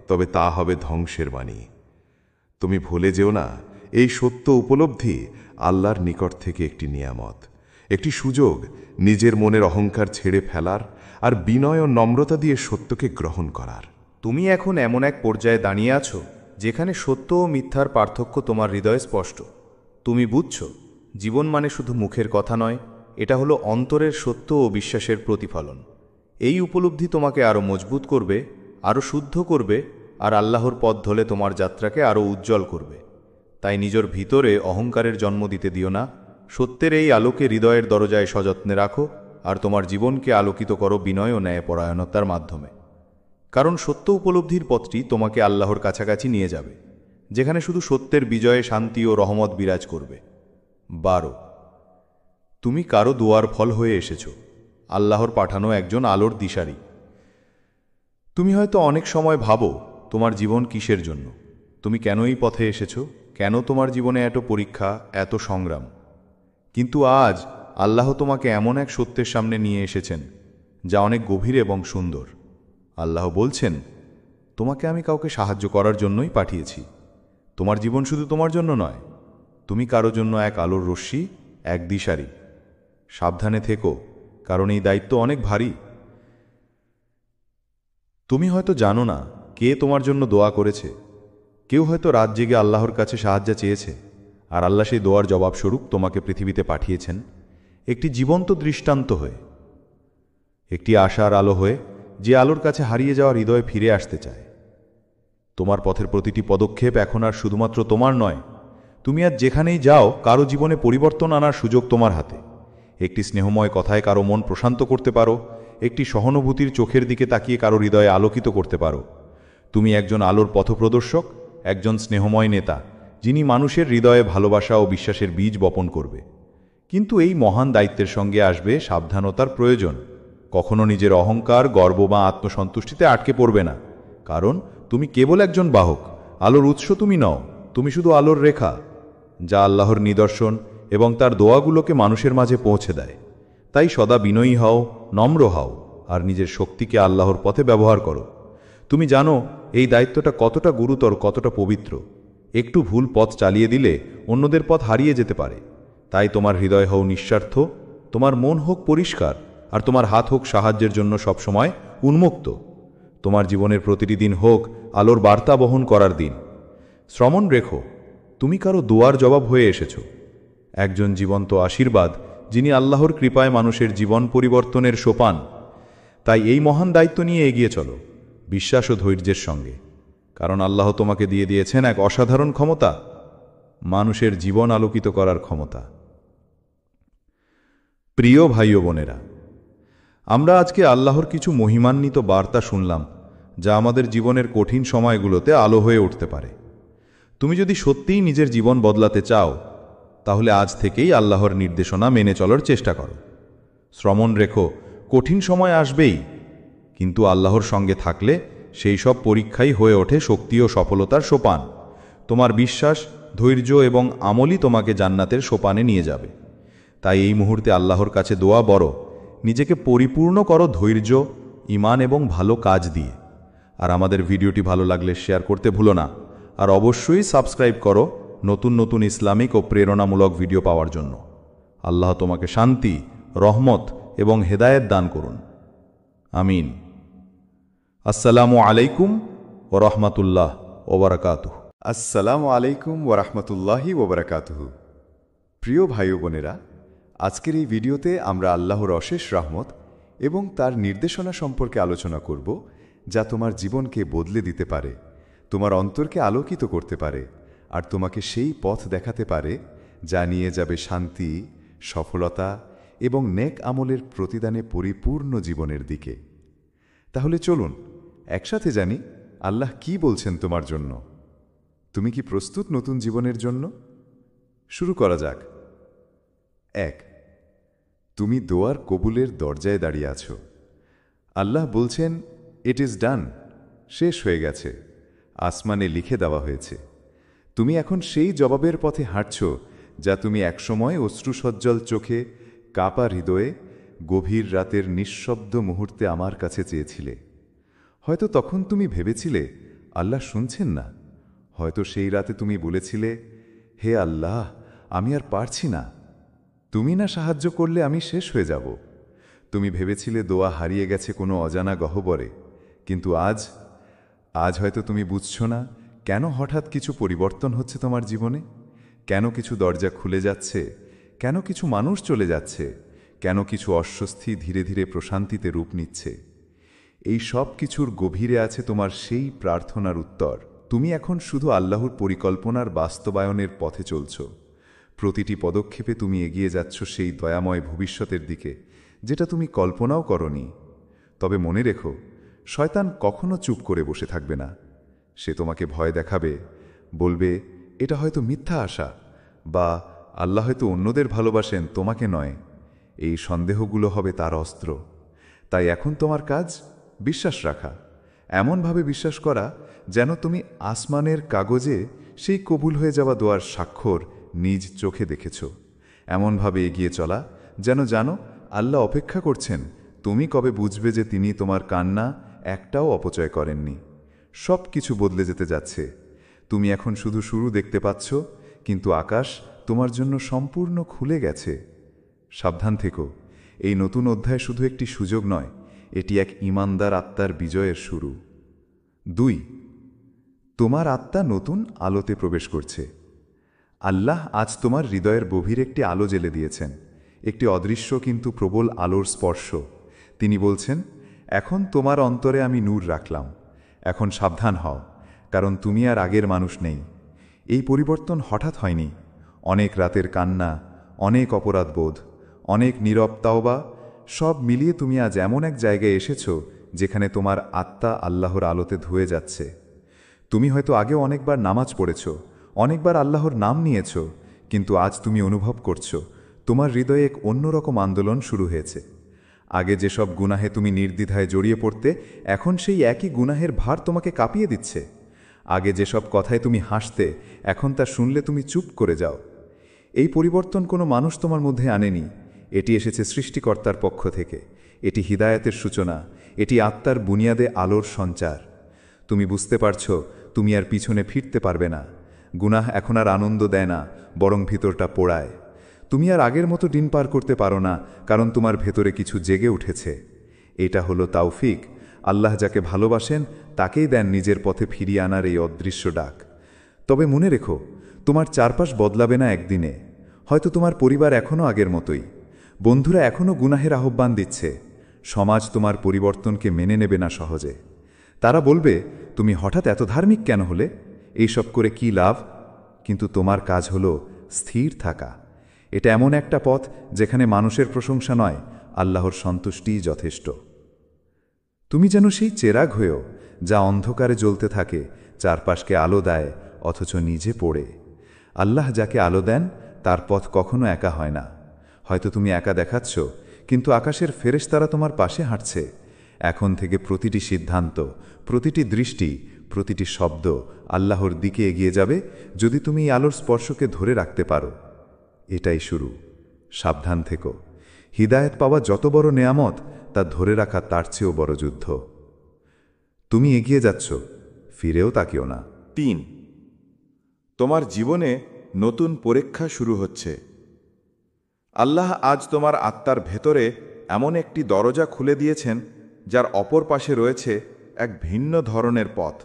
তবে তা হবে ধ্বংসের বাণী। তুমি ভুলে যেও না, এই সত্য উপলব্ধি আল্লাহর নিকট থেকে একটি নিয়ামত, একটি সুযোগ নিজের মনের অহংকার ছেড়ে ফেলার আর বিনয় ও নম্রতা দিয়ে সত্যকে গ্রহণ করার। তুমি এখন এমন এক পর্যায়ে দাঁড়িয়ে আছো যেখানে সত্য ও মিথ্যার পার্থক্য তোমার হৃদয়ে স্পষ্ট। তুমি বুঝছো, জীবন মানে শুধু মুখের কথা নয়, এটা হলো অন্তরের সত্য ও বিশ্বাসের প্রতিফলন। এই উপলব্ধি তোমাকে আরও মজবুত করবে, আরও শুদ্ধ করবে, আর আল্লাহর পথ ধরে তোমার যাত্রাকে আরও উজ্জ্বল করবে। তাই নিজের ভিতরে অহংকারের জন্ম দিতে দিও না। সত্যের এই আলোকে হৃদয়ের দরজায় সযত্নে রাখো, আর তোমার জীবনকে আলোকিত করো বিনয় ও ন্যায়পরায়ণতার মাধ্যমে। কারণ সত্য উপলব্ধির পথটি তোমাকে আল্লাহর কাছাকাছি নিয়ে যাবে, যেখানে শুধু সত্যের বিজয়ে শান্তি ও রহমত বিরাজ করবে। 12 তুমি কারো দোয়ার ফল হয়ে এসেছ, আল্লাহর পাঠানো একজন আলোর দিশারি। তুমি হয়তো অনেক সময় ভাবো তোমার জীবন কিসের জন্য, তুমি কেন এই পথে এসেছ, কেন তোমার জীবনে এত পরীক্ষা, এত সংগ্রাম। কিন্তু আজ আল্লাহ তোমাকে এমন এক সত্যের সামনে নিয়ে এসেছেন যা অনেক গভীর এবং সুন্দর। আল্লাহ বলছেন, তোমাকে আমি কাউকে সাহায্য করার জন্যই পাঠিয়েছি। তোমার জীবন শুধু তোমার জন্য নয়, তুমি কারো জন্য এক আলোর রশ্মি, এক দিশারি। সাবধানে থেকো, কারণ এই দায়িত্ব অনেক ভারী। তুমি হয়তো জানো না কে তোমার জন্য দোয়া করেছে। কেউ হয়তো রাত জেগে আল্লাহর কাছে সাহায্য চেয়েছে, আর আল্লাহ সেই দোয়ার জবাবস্বরূপ তোমাকে পৃথিবীতে পাঠিয়েছেন একটি জীবন্ত দৃষ্টান্ত হয়ে, একটি আশার আলো হয়ে, যে আলোর কাছে হারিয়ে যাওয়া হৃদয় ফিরে আসতে চায়। তোমার পথের প্রতিটি পদক্ষেপ এখন আর শুধুমাত্র তোমার নয়। তুমি আজ যেখানেই যাও, কারো জীবনে পরিবর্তন আনার সুযোগ তোমার হাতে। একটি স্নেহময় কথায় কারো মন প্রশান্ত করতে পারো, একটি সহানুভূতির চোখের দিকে তাকিয়ে কারো হৃদয়ে আলোকিত করতে পারো। তুমি একজন আলোর পথপ্রদর্শক, একজন স্নেহময় নেতা, যিনি মানুষের হৃদয়ে ভালোবাসা ও বিশ্বাসের বীজ বপন করবে। কিন্তু এই মহান দায়িত্বের সঙ্গে আসবে সাবধানতার প্রয়োজন। কখনো নিজের অহংকার, গর্ব বা আত্মসন্তুষ্টিতে আটকে পড়বে না, কারণ তুমি কেবল একজন বাহক। আলোর উৎস তুমি নও, তুমি শুধু আলোর রেখা, যা আল্লাহর নিদর্শন এবং তার দোয়াগুলোকে মানুষের মাঝে পৌঁছে দেয়। তাই সদা বিনয়ী হও, নম্র হও, আর নিজের শক্তিকে আল্লাহর পথে ব্যবহার করো। তুমি জানো এই দায়িত্বটা কতটা গুরুতর, কতটা পবিত্র। একটু ভুল পথ চালিয়ে দিলে অন্যদের পথ হারিয়ে যেতে পারে। তাই তোমার হৃদয় হও নিঃস্বার্থ, তোমার মন হোক পরিষ্কার, আর তোমার হাত হোক সাহায্যের জন্য সবসময় উন্মুক্ত। তোমার জীবনের প্রতিটি দিন হোক আলোর বার্তা বহন করার দিন। শ্রমণ রেখো, তুমি কারো দোয়ার জবাব হয়ে এসেছ, একজন জীবন্ত আশীর্বাদ, যিনি আল্লাহর কৃপায় মানুষের জীবন পরিবর্তনের সোপান। তাই এই মহান দায়িত্ব নিয়ে এগিয়ে চলো, বিশ্বাস ও ধৈর্যের সঙ্গে, কারণ আল্লাহ তোমাকে দিয়ে দিয়েছেন এক অসাধারণ ক্ষমতা, মানুষের জীবন আলোকিত করার ক্ষমতা। প্রিয় ভাই ও বোনেরা, আমরা আজকে আল্লাহর কিছু মহিমান্বিত বার্তা শুনলাম, যা আমাদের জীবনের কঠিন সময়গুলোতে আলো হয়ে উঠতে পারে। তুমি যদি সত্যিই নিজের জীবন বদলাতে চাও, তাহলে আজ থেকেই আল্লাহর নির্দেশনা মেনে চলার চেষ্টা করো। শ্রমণ রেখো, কঠিন সময় আসবেই, কিন্তু আল্লাহর সঙ্গে থাকলে সেই সব পরীক্ষাই হয়ে ওঠে শক্তি ও সফলতার সোপান। তোমার বিশ্বাস, ধৈর্য এবং আমলই তোমাকে জান্নাতের সোপানে নিয়ে যাবে। তাই এই মুহূর্তে আল্লাহর কাছে দোয়া বড়, নিজেকে পরিপূর্ণ করো ধৈর্য, ঈমান এবং ভালো কাজ দিয়ে। আর আমাদের ভিডিওটি ভালো লাগলে শেয়ার করতে ভুলো না, আর অবশ্যই সাবস্ক্রাইব করো নতুন নতুন ইসলামিক ও প্রেরণামূলক ভিডিও পাওয়ার জন্য। আল্লাহ তোমাকে শান্তি, রহমত এবং হেদায়েত দান করুন। আমিন। আসসালামু আলাইকুম ওয়া রাহমাতুল্লাহ ওয়া বারাকাতুহু। আসসালামু আলাইকুম ওরহমতুল্লাহি ওবরাকাতুহু। প্রিয় ভাই ও বোনেরা, আজকের এই ভিডিওতে আমরা আল্লাহর অশেষ রহমত এবং তার নির্দেশনা সম্পর্কে আলোচনা করব, যা তোমার জীবনকে বদলে দিতে পারে, তোমার অন্তরকে আলোকিত করতে পারে, আর তোমাকে সেই পথ দেখাতে পারে যা নিয়ে যাবে শান্তি, সফলতা এবং নেক আমলের প্রতিদানে পরিপূর্ণ জীবনের দিকে। তাহলে চলুন একসাথে জানি আল্লাহ কি বলছেন তোমার জন্য। তুমি কি প্রস্তুত নতুন জীবনের জন্য? শুরু করা যাক। 1, তুমি দোয়ার কবুলের দরজায় দাঁড়িয়ে আছো। আল্লাহ বলছেন, ইট ইজ ডান, শেষ হয়ে গেছে, আসমানে লিখে দেওয়া হয়েছে। তুমি এখন সেই জবাবের পথে হাঁটছ, যা তুমি একসময় অশ্রুসজ্জল চোখে, কাঁপা হৃদয়ে, গভীর রাতের নিঃশব্দ মুহূর্তে আমার কাছে চেয়েছিলে। হয়তো তখন তুমি ভেবেছিলে আল্লাহ শুনছেন না। হয়তো সেই রাতে তুমি বলেছিলে, হে আল্লাহ, আমি আর পারছি না, তুমি না সাহায্য করলে আমি শেষ হয়ে যাব। তুমি ভেবেছিলে দোয়া হারিয়ে গেছে কোনো অজানা গহ্বরে। কিন্তু আজ হয়তো তুমি বুঝছো না কেন হঠাৎ কিছু পরিবর্তন হচ্ছে তোমার জীবনে, কেন কিছু দরজা খুলে যাচ্ছে, কেন কিছু মানুষ চলে যাচ্ছে, কেন কিছু অস্বস্তি ধীরে ধীরে প্রশান্তিতে রূপ নিচ্ছে। এই সব কিছুর গভীরে আছে তোমার সেই প্রার্থনার উত্তর, তুমি এখন শুধু আল্লাহর পরিকল্পনার বাস্তবায়নের পথে চলছ। প্রতিটি পদক্ষেপে তুমি এগিয়ে যাচ্ছ সেই দয়াময় ভবিষ্যতের দিকে, যেটা তুমি কল্পনাও করনি। তবে মনে রেখো, শয়তান কখনো চুপ করে বসে থাকবে না। সে তোমাকে ভয় দেখাবে, বলবে এটা হয়তো মিথ্যা আশা, বা আল্লাহ হয়তো অন্যদের ভালোবাসেন, তোমাকে নয়। এই সন্দেহগুলো হবে তার অস্ত্র। তাই এখন তোমার কাজ বিশ্বাস রাখা, এমনভাবে বিশ্বাস করা যেন তুমি আসমানের কাগজে সেই কবুল হয়ে যাওয়া দোয়ার স্বাক্ষর নিজ চোখে দেখেছ। এমনভাবে এগিয়ে চলা যেন জানো আল্লাহ অপেক্ষা করছেন তুমি কবে বুঝবে যে তিনি তোমার কান্না একটাও অপচয় করেননি। সব কিছু বদলে যেতে যাচ্ছে। তুমি এখন শুধু শুরু দেখতে পাচ্ছ, কিন্তু আকাশ তোমার জন্য সম্পূর্ণ খুলে গেছে। সাবধান থেকো, এই নতুন অধ্যায় শুধু একটি সুযোগ নয়, এটি এক ঈমানদার আত্মার বিজয়ের শুরু। 2. তোমার আত্মা নতুন আলোতে প্রবেশ করছে। আল্লাহ আজ তোমার হৃদয়ের গভীর একটি আলো জ্বেলে দিয়েছেন, একটি অদৃশ্য কিন্তু প্রবল আলোর স্পর্শ। তিনি বলছেন, এখন তোমার অন্তরে আমি নূর রাখলাম, এখন সাবধান হও, কারণ তুমি আর আগের মানুষ নেই। এই পরিবর্তন হঠাৎ হয়নি। অনেক রাতের কান্না, অনেক অপরাধবোধ, অনেক নীরব তাওবা, সব মিলিয়ে তুমি আজ এমন এক জায়গায় এসেছ যেখানে তোমার আত্মা আল্লাহর আলোতে ধুয়ে যাচ্ছে। তুমি হয়তো আগেও অনেকবার নামাজ পড়েছ, অনেকবার আল্লাহর নাম নিয়েছ, কিন্তু আজ তুমি অনুভব করছো তোমার হৃদয়ে এক অন্যরকম আন্দোলন শুরু হয়েছে। আগে যেসব গুনাহে তুমি নির্দ্বিধায় জড়িয়ে পড়তে, এখন সেই একই গুনাহের ভার তোমাকে কাঁপিয়ে দিচ্ছে। আগে যেসব কথায় তুমি হাসতে, এখন তা শুনলে তুমি চুপ করে যাও। এই পরিবর্তন কোনো মানুষ তোমার মধ্যে আনেনি, এটি এসেছে সৃষ্টিকর্তার পক্ষ থেকে। এটি হিদায়াতের সূচনা, এটি আত্মার বুনিয়াদে আলোর সঞ্চার। তুমি বুঝতে পারছো তুমি আর পিছনে ফিরতে পারবে না। গুনাহ এখন আর আনন্দ দেয় না, বরং ভিতরটা পোড়ায়। তুমি আর আগের মতো দিন পার করতে পারো না, কারণ তোমার ভেতরে কিছু জেগে উঠেছে। এটা হলো তাওফিক। আল্লাহ যাকে ভালোবাসেন তাকেই দেন নিজের পথে ফিরিয়ে আনার এই অদৃশ্য ডাক। তবে মনে রেখো, তোমার চারপাশ বদলাবে না একদিনে। হয়তো তোমার পরিবার এখনও আগের মতোই, বন্ধুরা এখনও গুনাহের আহ্বান দিচ্ছে, সমাজ তোমার পরিবর্তনকে মেনে নেবে না সহজে। তারা বলবে, তুমি হঠাৎ এত ধার্মিক কেন হলে, এইসব করে কি লাভ? কিন্তু তোমার কাজ হলো স্থির থাকা। এটা এমন একটা পথ যেখানে মানুষের প্রশংসা নয়, আল্লাহর সন্তুষ্টিই যথেষ্ট। তুমি যেন সেই চেরাগ হয়েও, যা অন্ধকারে জ্বলতে থাকে, চারপাশকে আলো দেয় অথচ নিজে পড়ে। আল্লাহ যাকে আলো দেন তার পথ কখনো একা হয় না। হয়তো তুমি একা দেখাচ্ছ, কিন্তু আকাশের ফেরেশতারা তোমার পাশে হাঁটছে। এখন থেকে প্রতিটি সিদ্ধান্ত, প্রতিটি দৃষ্টি, প্রতিটি শব্দ আল্লাহর দিকে এগিয়ে যাবে, যদি তুমি এই আলোর স্পর্শকে ধরে রাখতে পারো। এটাই শুরু। সাবধান থেকো, হিদায়াত পাওয়া যত বড় নেয়ামত, তা ধরে রাখা তার চেয়েও বড় যুদ্ধ। তুমি এগিয়ে যাচ্ছ, ফিরেও তাকিও না। 3. তোমার জীবনে নতুন পরীক্ষা শুরু হচ্ছে। আল্লাহ আজ তোমার আত্মার ভেতরে এমন একটি দরজা খুলে দিয়েছেন, যার অপর পাশে রয়েছে এক ভিন্ন ধরনের পথ,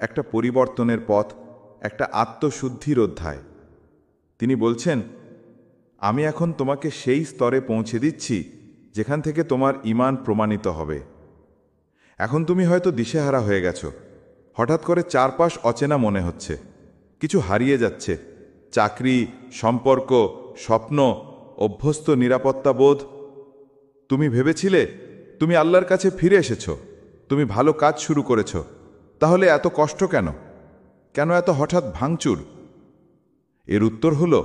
একটা পরিবর্তনের পথ, একটা আত্মশুদ্ধির অধ্যায়। তিনি বলছেন, আমি এখন তোমাকে সেই স্তরে পৌঁছে দিচ্ছি যেখান থেকে তোমার ঈমান প্রমাণিত হবে। এখন তুমি হয়তো দিশেহারা হয়ে গেছো। হঠাৎ করে চারপাশ অচেনা মনে হচ্ছে, কিছু হারিয়ে যাচ্ছে, চাকরি, সম্পর্ক, স্বপ্ন, অভ্যস্ত নিরাপত্তা বোধ। তুমি ভেবেছিলে তুমি আল্লাহর কাছে ফিরে এসেছ, তুমি ভালো কাজ শুরু করেছ, তাহলে এত কষ্ট কেন? কেন এত হঠাৎ ভাঙচুর? এর উত্তর হলো,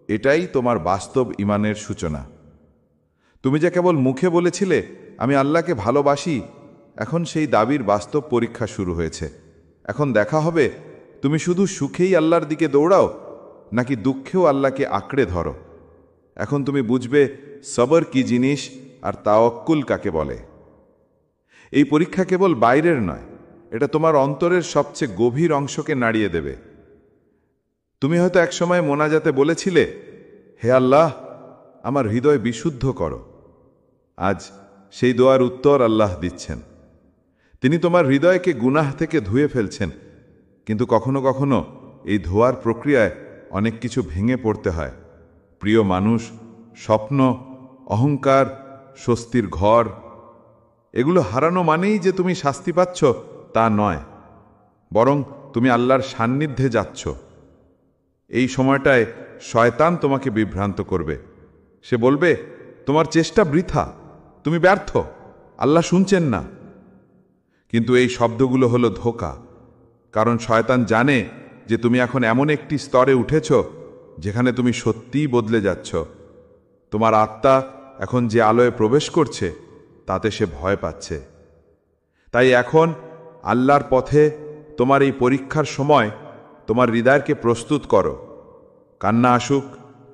এটাই তোমার বাস্তব ঈমানের সূচনা। তুমি যে কেবল মুখে বলেছিলে আমি আল্লাহকে ভালোবাসি, এখন সেই দাবির বাস্তব পরীক্ষা শুরু হয়েছে। এখন দেখা হবে তুমি শুধু সুখেই আল্লাহর দিকে দৌড়াও, নাকি দুঃখেও আল্লাহকে আঁকড়ে ধরো। এখন তুমি বুঝবে সবর কি জিনিস আর তাওয়াক্কুল কাকে বলে। এই পরীক্ষা কেবল বাইরের নয়, এটা তোমার অন্তরের সবচেয়ে গভীর অংশকে নাড়িয়ে দেবে। তুমি হয়তো একসময় মোনাজাতে বলেছিলে, হে আল্লাহ, আমার হৃদয় বিশুদ্ধ করো। আজ সেই দোয়ার উত্তর আল্লাহ দিচ্ছেন। তিনি তোমার হৃদয়কে গুনাহ থেকে ধুয়ে ফেলছেন, কিন্তু কখনো কখনো এই ধোয়ার প্রক্রিয়ায় অনেক কিছু ভেঙে পড়তে হয়। প্রিয় মানুষ, স্বপ্ন, অহংকার, স্বস্তির ঘর, এগুলো হারানো মানেই যে তুমি শাস্তি পাচ্ছ তা নয়, বরং তুমি আল্লাহর সান্নিধ্যে যাচ্ছ। এই সময়টায় শয়তান তোমাকে বিভ্রান্ত করবে। সে বলবে, তোমার চেষ্টা বৃথা, তুমি ব্যর্থ, আল্লাহ শুনছেন না। কিন্তু এই শব্দগুলো হলো ধোঁকা, কারণ শয়তান জানে যে তুমি এখন এমন একটি স্তরে উঠেছ যেখানে তুমি সত্যিই বদলে যাচ্ছ। তোমার আত্মা এখন যে আলোয় প্রবেশ করছে তাতে সে ভয় পাচ্ছে। তাই এখন আল্লাহর পথে তোমার এই পরীক্ষার সময় তোমার হৃদয়কে প্রস্তুত করো। কান্না আসুক,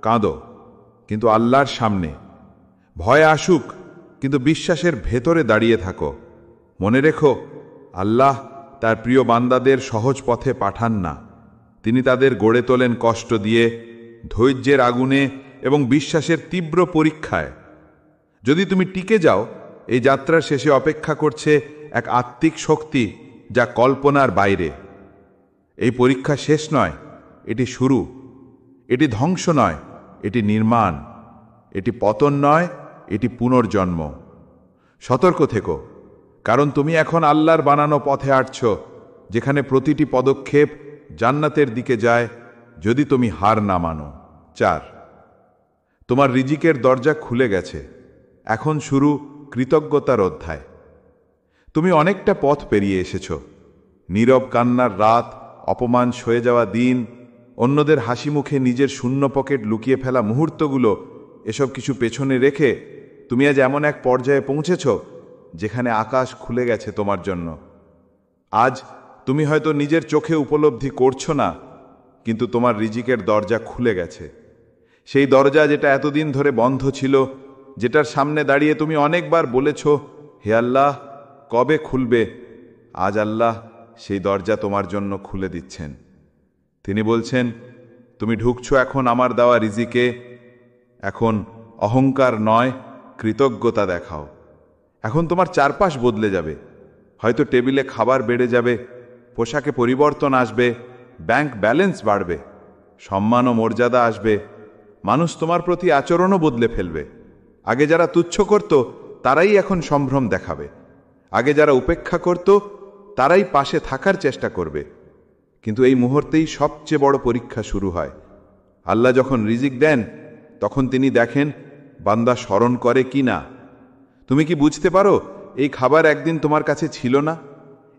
কাঁদো, কিন্তু আল্লাহর সামনে। ভয় আসুক, কিন্তু বিশ্বাসের ভেতরে দাঁড়িয়ে থাকো। মনে রেখো, আল্লাহ তার প্রিয় বান্দাদের সহজ পথে পাঠান না। তিনি তাদের গড়ে তোলেন কষ্ট দিয়ে, ধৈর্যের আগুনে এবং বিশ্বাসের তীব্র পরীক্ষায়। যদি তুমি টিকে যাও, এই যাত্রার শেষে অপেক্ষা করছে এক আত্মিক শক্তি যা কল্পনার বাইরে। এই পরীক্ষা শেষ নয়, এটি শুরু। এটি ধ্বংস নয়, এটি নির্মাণ। এটি পতন নয়, এটি পুনর্জন্ম। সতর্ক থেকো, কারণ তুমি এখন আল্লাহর বানানো পথে হাঁটছ, যেখানে প্রতিটি পদক্ষেপ জান্নাতের দিকে যায় যদি তুমি হার না মানো। 4, তোমার রিজিকের দরজা খুলে গেছে। এখন শুরু কৃতজ্ঞতার অধ্যায়। তুমি অনেকটা পথ পেরিয়ে এসেছ। নীরব কান্নার রাত, অপমান সয়ে যাওয়া দিন, অন্যদের হাসি মুখে নিজের শূন্য পকেট লুকিয়ে ফেলা মুহূর্তগুলো, এসব কিছু পেছনে রেখে তুমি আজ এমন এক পর্যায়ে পৌঁছেছ যেখানে আকাশ খুলে গেছে তোমার জন্য। আজ তুমি হয়তো নিজের চোখে উপলব্ধি করছো না, কিন্তু তোমার রিজিকের দরজা খুলে গেছে। সেই দরজা যেটা এতদিন ধরে বন্ধ ছিল, যেটার সামনে দাঁড়িয়ে তুমি অনেকবার বলেছ, হে আল্লাহ, কবে খুলবে? আজ আল্লাহ সেই দরজা তোমার জন্য খুলে দিচ্ছেন। তিনি বলছেন, তুমি ঢুকছো এখন আমার দেওয়া রিজিকে। এখন অহংকার নয়, কৃতজ্ঞতা দেখাও। এখন তোমার চারপাশ বদলে যাবে। হয়তো টেবিলে খাবার বেড়ে যাবে, পোশাকে পরিবর্তন আসবে, ব্যাংক ব্যালেন্স বাড়বে, সম্মান ও মর্যাদা আসবে। মানুষ তোমার প্রতি আচরণও বদলে ফেলবে। আগে যারা তুচ্ছ করত তারাই এখন সম্ভ্রম দেখাবে। আগে যারা উপেক্ষা করত তারাই পাশে থাকার চেষ্টা করবে। কিন্তু এই মুহূর্তেই সবচেয়ে বড় পরীক্ষা শুরু হয়। আল্লাহ যখন রিজিক দেন, তখন তিনি দেখেন বান্দা স্মরণ করে কি না। তুমি কি বুঝতে পারো, এই খাবার একদিন তোমার কাছে ছিল না,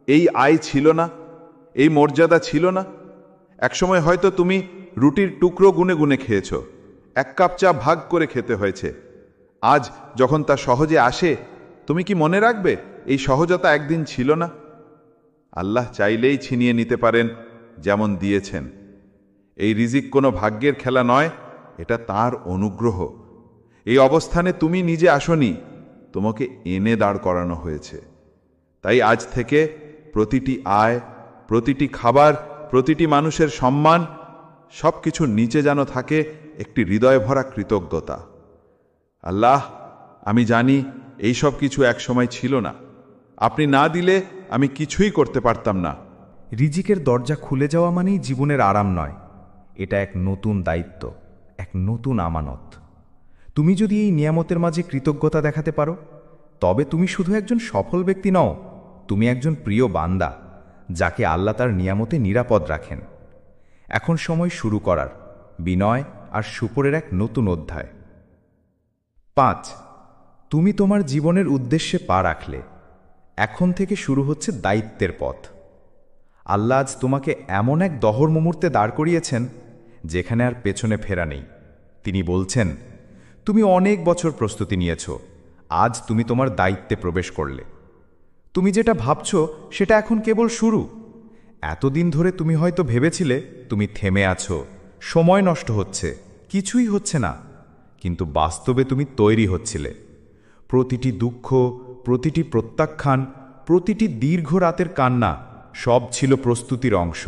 এই আয় ছিল না, এই মর্যাদা ছিল না। একসময় হয়তো তুমি রুটির টুকরো গুনে গুনে খেয়েছ, 1 কাপ চা ভাগ করে খেতে হয়েছে। আজ যখন তা সহজে আসে, তুমি কি মনে রাখবে এই সহজতা একদিন ছিল না? আল্লাহ চাইলেই ছিনিয়ে নিতে পারেন, যেমন দিয়েছেন। এই রিজিক কোনো ভাগ্যের খেলা নয়, এটা তার অনুগ্রহ। এই অবস্থানে তুমি নিজে আসনি, তোমাকে এনে দাঁড় করানো হয়েছে। তাই আজ থেকে প্রতিটি আয়, প্রতিটি খাবার, প্রতিটি মানুষের সম্মান, সব কিছুর নিচে যেন থাকে একটি হৃদয় ভরা কৃতজ্ঞতা। আল্লাহ, আমি জানি এই সব কিছু একসময় ছিল না। আপনি না দিলে আমি কিছুই করতে পারতাম না। রিজিকের দরজা খুলে যাওয়া মানেই জীবনের আরাম নয়, এটা এক নতুন দায়িত্ব, এক নতুন আমানত। তুমি যদি এই নিয়ামতের মাঝে কৃতজ্ঞতা দেখাতে পারো, তবে তুমি শুধু একজন সফল ব্যক্তি নও, তুমি একজন প্রিয় বান্দা, যাকে আল্লাহ তার নিয়ামতে নিরাপদ রাখেন। এখন সময় শুরু করার বিনয় আর শুকরের এক নতুন অধ্যায়। 5, তুমি তোমার জীবনের উদ্দেশ্যে পা রাখলে। এখন থেকে শুরু হচ্ছে দায়িত্বের পথ। আল্লাহ আজ তোমাকে এমন এক দহর মুহূর্তে দাঁড় করিয়েছেন যেখানে আর পেছনে ফেরা নেই। তিনি বলছেন, তুমি অনেক বছর প্রস্তুতি নিয়েছ, আজ তুমি তোমার দায়িত্বে প্রবেশ করলে। তুমি যেটা ভাবছ সেটা এখন কেবল শুরু। এতদিন ধরে তুমি হয়তো ভেবেছিলে তুমি থেমে আছো, সময় নষ্ট হচ্ছে, কিছুই হচ্ছে না, কিন্তু বাস্তবে তুমি তৈরি হচ্ছিলে। প্রতিটি দুঃখ, প্রতিটি প্রত্যাখ্যান, প্রতিটি দীর্ঘ রাতের কান্না সব ছিল প্রস্তুতির অংশ।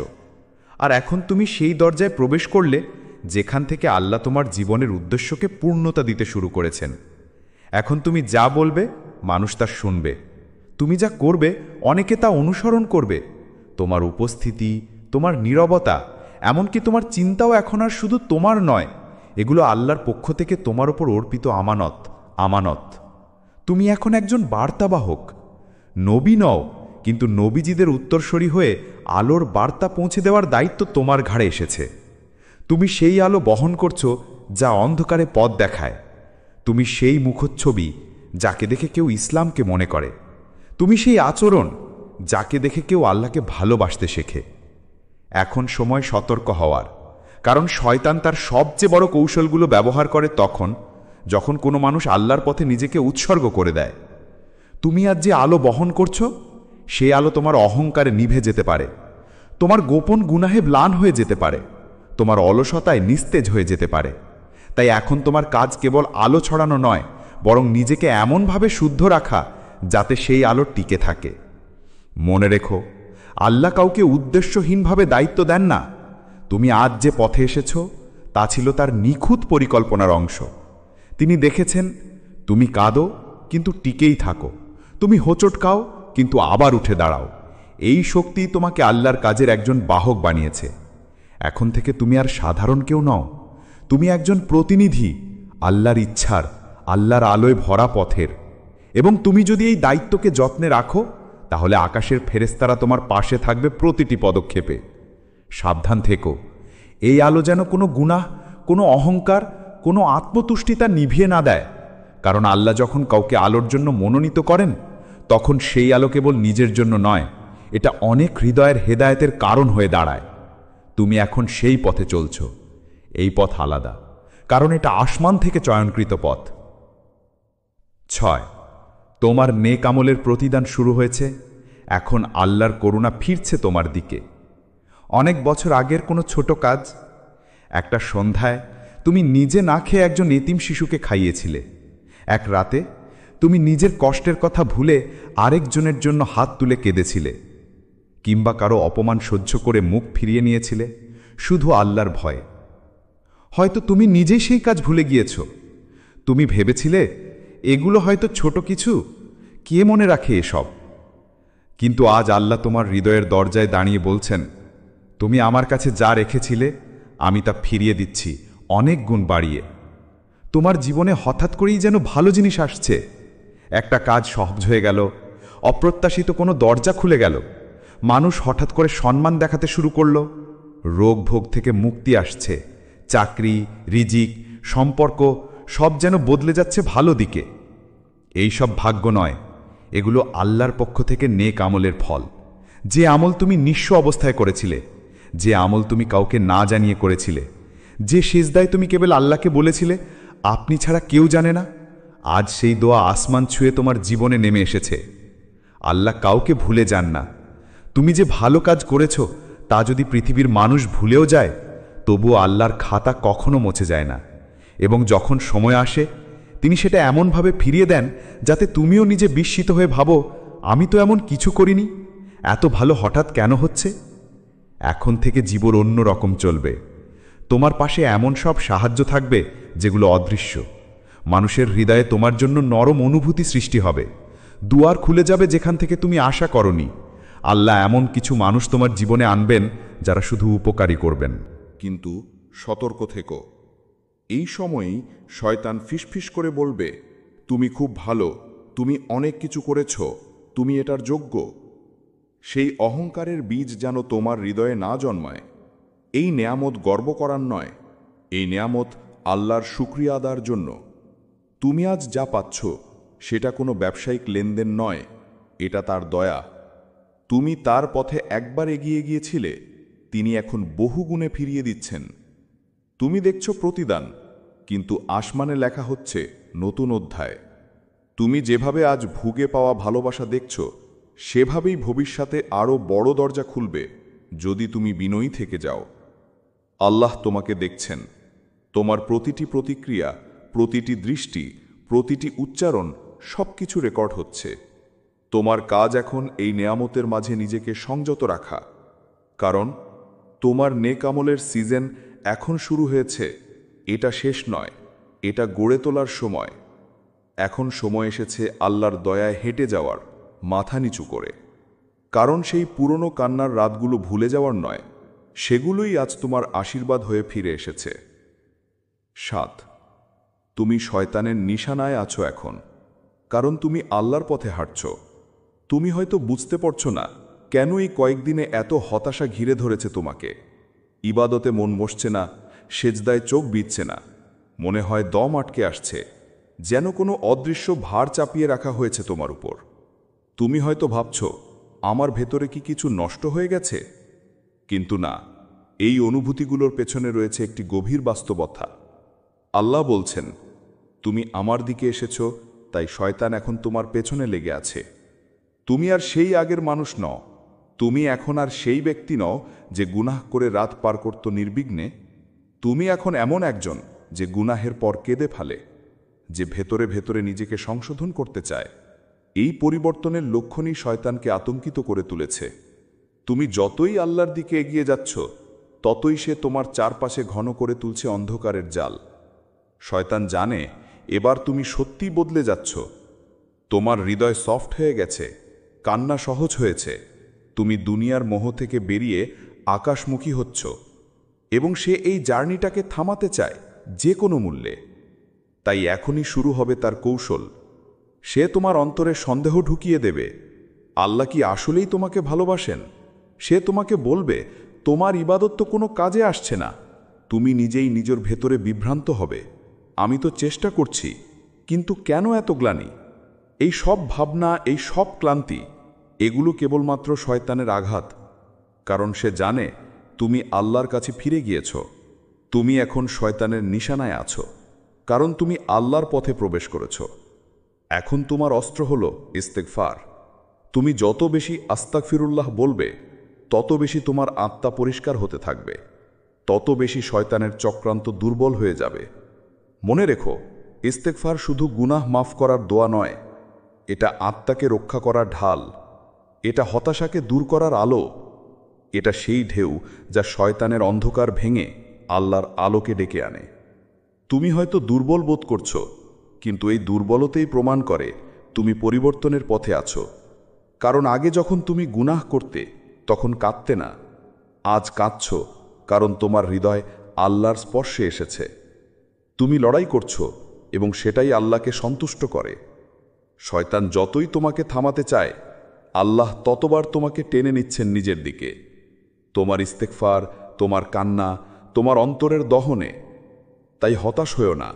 আর এখন তুমি সেই দরজায় প্রবেশ করলে যেখান থেকে আল্লাহ তোমার জীবনের উদ্দেশ্যকে পূর্ণতা দিতে শুরু করেছেন। এখন তুমি যা বলবে মানুষ তা শুনবে, তুমি যা করবে অনেকে তা অনুসরণ করবে। তোমার উপস্থিতি, তোমার নীরবতা, এমনকি তোমার চিন্তাও এখন আর শুধু তোমার নয়, এগুলো আল্লাহর পক্ষ থেকে তোমার ওপর অর্পিত আমানত। তুমি এখন একজন বার্তাবাহক, নবী নও, কিন্তু নবীজিদের উত্তরসূরি হয়ে আলোর বার্তা পৌঁছে দেওয়ার দায়িত্ব তোমার ঘাড়ে এসেছে। তুমি সেই আলো বহন করছো যা অন্ধকারে পথ দেখায়। তুমি সেই মুখচ্ছবি যাকে দেখে কেউ ইসলামকে মনে করে। তুমি সেই আচরণ যাকে দেখে কেউ আল্লাহকে ভালোবাসতে শেখে। এখন সময় সতর্ক হওয়ার, কারণ শয়তান তার সবচেয়ে বড় কৌশলগুলো ব্যবহার করে তখন যখন কোনো মানুষ আল্লাহর পথে নিজেকে উৎসর্গ করে দেয়। তুমি আজ যে আলো বহন করছো, সেই আলো তোমার অহংকারে নিভে যেতে পারে, তোমার গোপন গুনাহে ম্লান হয়ে যেতে পারে, তোমার অলসতায় নিস্তেজ হয়ে যেতে পারে। তাই এখন তোমার কাজ কেবল আলো ছড়ানো নয়, বরং নিজেকে এমনভাবে শুদ্ধ রাখা যাতে সেই আলো টিকে থাকে। মনে রেখো, আল্লাহ কাউকে উদ্দেশ্যহীনভাবে দায়িত্ব দেন না। তুমি আজ যে পথে এসেছ তা ছিল তার নিখুঁত পরিকল্পনার অংশ। তিনি দেখেছেন তুমি কাঁদো কিন্তু টিকেই থাকো, তুমি হোঁচট খাও কিন্তু আবার উঠে দাঁড়াও। এই শক্তি তোমাকে আল্লাহর কাজের একজন বাহক বানিয়েছে। এখন থেকে তুমি আর সাধারণ কেউ নও, তুমি একজন প্রতিনিধি আল্লাহর ইচ্ছার, আল্লাহর আলোয় ভরা পথের। এবং তুমি যদি এই দায়িত্বকে যত্নে রাখো, তাহলে আকাশের ফেরেশতারা তোমার পাশে থাকবে প্রতিটি পদক্ষেপে। সাবধান থেকো, এই আলো যেন কোনো গুনাহ, কোনো অহংকার, কোনো আত্মতুষ্টিতা নিভিয়ে না দেয়। কারণ আল্লাহ যখন কাউকে আলোর জন্য মনোনীত করেন, তখন সেই আলো কেবল নিজের জন্য নয়, এটা অনেক হৃদয়ের হেদায়েতের কারণ হয়ে দাঁড়ায়। তুমি এখন সেই পথে চলছ। এই পথ আলাদা, কারণ এটা আসমান থেকে চয়নকৃত পথ। 6. তোমার নেক আমলের প্রতিদান শুরু হয়েছে। এখন আল্লাহর করুণা ফিরছে তোমার দিকে। অনেক বছর আগের কোনো ছোট কাজ, একটা সন্ধ্যায় তুমি নিজে না খেয়ে একজন এতিম শিশুকে খাইয়েছিলে। এক রাতে তুমি নিজের কষ্টের কথা ভুলে আরেকজনের জন্য হাত তুলে কেঁদেছিলে। কিংবা কারো অপমান সহ্য করে মুখ ফিরিয়ে নিয়েছিলে শুধু আল্লাহর ভয়ে। হয়তো তুমি নিজেই সেই কাজ ভুলে গিয়েছ। তুমি ভেবেছিলে এগুলো হয়তো ছোট কিছু, কে মনে রাখে এসব। কিন্তু আজ আল্লাহ তোমার হৃদয়ের দরজায় দাঁড়িয়ে বলছেন, তুমি আমার কাছে যা রেখেছিলে আমি তা ফিরিয়ে দিচ্ছি অনেক গুণ বাড়িয়ে। তোমার জীবনে হঠাৎ করেই যেন ভালো জিনিস আসছে। একটা কাজ সহজ হয়ে গেল, অপ্রত্যাশিত কোনো দরজা খুলে গেল, মানুষ হঠাৎ করে সম্মান দেখাতে শুরু করল, রোগ ভোগ থেকে মুক্তি আসছে, চাকরি, রিজিক, সম্পর্ক সব যেন বদলে যাচ্ছে ভালো দিকে। এই সব ভাগ্য নয়, এগুলো আল্লাহর পক্ষ থেকে নেক আমলের ফল। যে আমল তুমি নিঃস্ব অবস্থায় করেছিলে, যে আমল তুমি কাউকে না জানিয়ে করেছিলে, যে সিজদায় তুমি কেবল আল্লাহকে বলেছিলে আপনি ছাড়া কেউ জানে না, আজ সেই দোয়া আসমান ছুঁয়ে তোমার জীবনে নেমে এসেছে। আল্লাহ কাউকে ভুলে যান না। তুমি যে ভালো কাজ করেছ তা যদি পৃথিবীর মানুষ ভুলেও যায়, তবুও আল্লাহর খাতা কখনো মুছে যায় না। এবং যখন সময় আসে তিনি সেটা এমনভাবে ফিরিয়ে দেন যাতে তুমিও নিজে বিস্মিত হয়ে ভাবো, আমি তো এমন কিছু করিনি, এত ভালো হঠাৎ কেন হচ্ছে। এখন থেকে জীবন অন্য রকম চলবে। তোমার পাশে এমন সব সাহায্য থাকবে যেগুলো অদৃশ্য। মানুষের হৃদয়ে তোমার জন্য নরম অনুভূতি সৃষ্টি হবে, দুয়ার খুলে যাবে যেখান থেকে তুমি আশা করনি। আল্লাহ এমন কিছু মানুষ তোমার জীবনে আনবেন যারা শুধু উপকারী করবেন। কিন্তু সতর্ক থেকো, এই সময়েই শয়তান ফিসফিস করে বলবে, তুমি খুব ভালো, তুমি অনেক কিছু করেছ, তুমি এটার যোগ্য। সেই অহংকারের বীজ যেন তোমার হৃদয়ে না জন্মায়। এই নেয়ামত গর্ব করার নয়, এই নেয়ামত আল্লাহর শুকরিয়া আদার জন্য। তুমি আজ যা পাচ্ছ সেটা কোনো ব্যবসায়িক লেনদেন নয়, এটা তার দয়া। তুমি তার পথে একবার এগিয়ে গিয়েছিলে, তিনি এখন বহুগুণে ফিরিয়ে দিচ্ছেন। তুমি দেখছ প্রতিদান, কিন্তু আসমানে লেখা হচ্ছে নতুন অধ্যায়। তুমি যেভাবে আজ ভুগে পাওয়া ভালোবাসা দেখছ, সেভাবেই ভবিষ্যতে আরও বড় দরজা খুলবে যদি তুমি বিনয়ী থেকে যাও। আল্লাহ তোমাকে দেখছেন। তোমার প্রতিটি প্রতিক্রিয়া, প্রতিটি দৃষ্টি, প্রতিটি উচ্চারণ সবকিছু রেকর্ড হচ্ছে। তোমার কাজ এখন এই নেয়ামতের মাঝে নিজেকে সংযত রাখা, কারণ তোমার নেক আমলের সিজন এখন শুরু হয়েছে। এটা শেষ নয়, এটা গড়ে তোলার সময়। এখন সময় এসেছে আল্লাহর দয়ায় হেঁটে যাওয়ার, মাথা নিচু করে। কারণ সেই পুরনো কান্নার রাতগুলো ভুলে যাওয়ার নয়, সেগুলোই আজ তোমার আশীর্বাদ হয়ে ফিরে এসেছে। 7. তুমি শয়তানের নিশানায় আছো এখন, কারণ তুমি আল্লাহর পথে হাঁটছ। তুমি হয়তো বুঝতে পারছো না কেন এই কয়েকদিনে এত হতাশা ঘিরে ধরেছে তোমাকে। ইবাদতে মন বসছে না, সেজদায় চোখ বিচ্ছে না, মনে হয় দম আটকে আসছে, যেন কোনো অদৃশ্য ভার চাপিয়ে রাখা হয়েছে তোমার উপর। তুমি হয়তো ভাবছ আমার ভেতরে কি কিছু নষ্ট হয়ে গেছে, কিন্তু না, এই অনুভূতিগুলোর পেছনে রয়েছে একটি গভীর বাস্তবতা। আল্লাহ বলছেন, তুমি আমার দিকে এসেছ, তাই শয়তান এখন তোমার পেছনে লেগে আছে। তুমি আর সেই আগের মানুষ নও, তুমি এখন আর সেই ব্যক্তি নও যে গুনাহ করে রাত পার করত নির্বিঘ্নে। তুমি এখন এমন একজন যে গুনাহের পর কেঁদে ফেলে, যে ভেতরে ভেতরে নিজেকে সংশোধন করতে চায়। এই পরিবর্তনের লক্ষণই শয়তানকে আতঙ্কিত করে তুলেছে। তুমি যতই আল্লাহর দিকে এগিয়ে যাচ্ছ, ততই সে তোমার চারপাশে ঘন করে তুলছে অন্ধকারের জাল। শয়তান জানে এবার তুমি সত্যি বদলে যাচ্ছ। তোমার হৃদয় সফট হয়ে গেছে, কান্না সহজ হয়েছে, তুমি দুনিয়ার মোহ থেকে বেরিয়ে আকাশমুখী হচ্ছ, এবং সে এই জার্নিটাকে থামাতে চায় যে কোনো মূল্যে। তাই এখনই শুরু হবে তার কৌশল। সে তোমার অন্তরে সন্দেহ ঢুকিয়ে দেবে, আল্লাহ কি আসলেই তোমাকে ভালোবাসেন? সে তোমাকে বলবে, তোমার ইবাদত তো কোনো কাজে আসছে না। তুমি নিজেই নিজের ভেতরে বিভ্রান্ত হবে, আমি তো চেষ্টা করছি, কিন্তু কেন এত গ্লানি? এই সব ভাবনা, এই সব ক্লান্তি, এগুলো কেবলমাত্র শয়তানের আঘাত। কারণ সে জানে তুমি আল্লাহর কাছে ফিরে গিয়েছ। তুমি এখন শয়তানের নিশানায় আছো, কারণ তুমি আল্লাহর পথে প্রবেশ করেছ। এখন তোমার অস্ত্র হল ইস্তেগফার। তুমি যত বেশি আস্তাগফিরুল্লাহ বলবে, তত বেশি তোমার আত্মা পরিষ্কার হতে থাকবে, তত বেশি শয়তানের চক্রান্ত দুর্বল হয়ে যাবে। মনে রেখো, ইস্তেগফার শুধু গুনাহ মাফ করার দোয়া নয়, এটা আত্মাকে রক্ষা করার ঢাল, এটা হতাশাকে দূর করার আলো, এটা সেই ঢেউ যা শয়তানের অন্ধকার ভেঙে আল্লাহর আলোকে ডেকে আনে। তুমি হয়তো দুর্বল বোধ করছো, কিন্তু এই দুর্বলতেই প্রমাণ করে তুমি পরিবর্তনের পথে আছো। কারণ আগে যখন তুমি গুনাহ করতে, তখন কাঁদতে না। আজ কাঁদছ কারণ তোমার হৃদয় আল্লাহর স্পর্শে এসেছে। তুমি লড়াই করছো, এবং সেটাই আল্লাহকে সন্তুষ্ট করে। শয়তান যতই তোমাকে থামাতে চায়, আল্লাহ ততবার তোমাকে টেনে নিচ্ছেন নিজের দিকে। তোমার ইস্তেগফার, তোমার কান্না, তোমার অন্তরের দহনে। তাই হতাশ হয়েও না।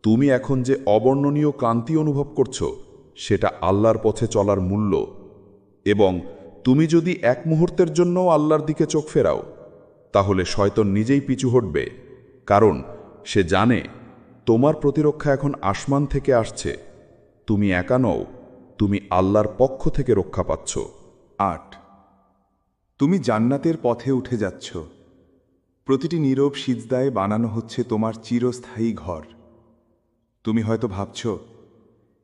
তুমি এখন যে অবর্ণনীয় ক্লান্তি অনুভব করছো, সেটা আল্লাহর পথে চলার মূল্য। এবং তুমি যদি এক মুহূর্তের জন্যও আল্লাহর দিকে চোখ ফেরাও, তাহলে শয়তান নিজেই পিছু হটবে, কারণ সে জানে তোমার প্রতিরক্ষা এখন আসমান থেকে আসছে। তুমি একা নও, তুমি আল্লাহর পক্ষ থেকে রক্ষা পাচ্ছ। ৮ তুমি জান্নাতের পথে উঠে যাচ্ছ। প্রতিটি নীরব সিজদায় বানানো হচ্ছে তোমার চিরস্থায়ী ঘর। তুমি হয়তো ভাবছ,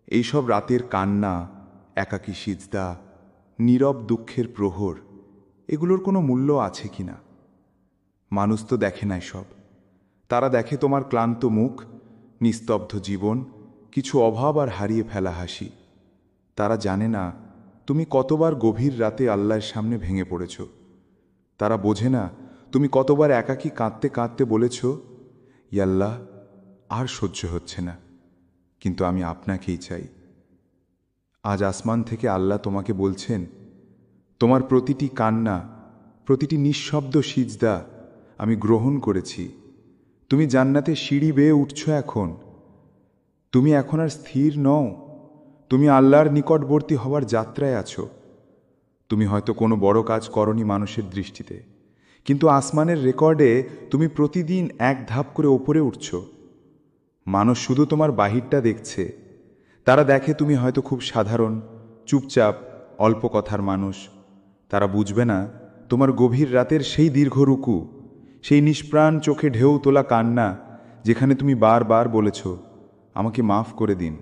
এইসব রাতের কান্না, একাকী সিজদা, নীরব দুঃখের প্রহর, এগুলোর কোনো মূল্য আছে কিনা? মানুষ তো দেখে না সব। তারা দেখে তোমার ক্লান্ত মুখ, নিস্তব্ধ জীবন, কিছু অভাব আর হারিয়ে ফেলা হাসি। তারা জানে না তুমি কতবার গভীর রাতে আল্লাহর সামনে ভেঙে পড়েছ। তারা বোঝে না তুমি কতবার একাকী কাঁদতে কাঁদতে বলেছ, ইয়াল্লাহ, আর সহ্য হচ্ছে না, কিন্তু আমি আপনাকেই চাই। আজ আসমান থেকে আল্লাহ তোমাকে বলছেন, তোমার প্রতিটি কান্না, প্রতিটি নিঃশব্দ সিজদা আমি গ্রহণ করেছি। তুমি জান্নাতে সিঁড়ি বেয়ে উঠছ এখন। তুমি এখন আর স্থির নও, তুমি আল্লাহর নিকটবর্তী হওয়ার যাত্রায় আছো। তুমি হয়তো কোনো বড় কাজ করনি মানুষের দৃষ্টিতে, কিন্তু আসমানের রেকর্ডে তুমি প্রতিদিন এক ধাপ করে ওপরে উঠছ। মানুষ শুধু তোমার বাহিরটা দেখছে। তারা দেখে তুমি হয়তো খুব সাধারণ, চুপচাপ, অল্প কথার মানুষ। তারা বুঝবে না তোমার গভীর রাতের সেই দীর্ঘ রুকু, সেই নিষ্প্রাণ চোখে ঢেউ তোলা কান্না, যেখানে তুমি বারবার বলেছ, আমাকে মাফ করে দিন,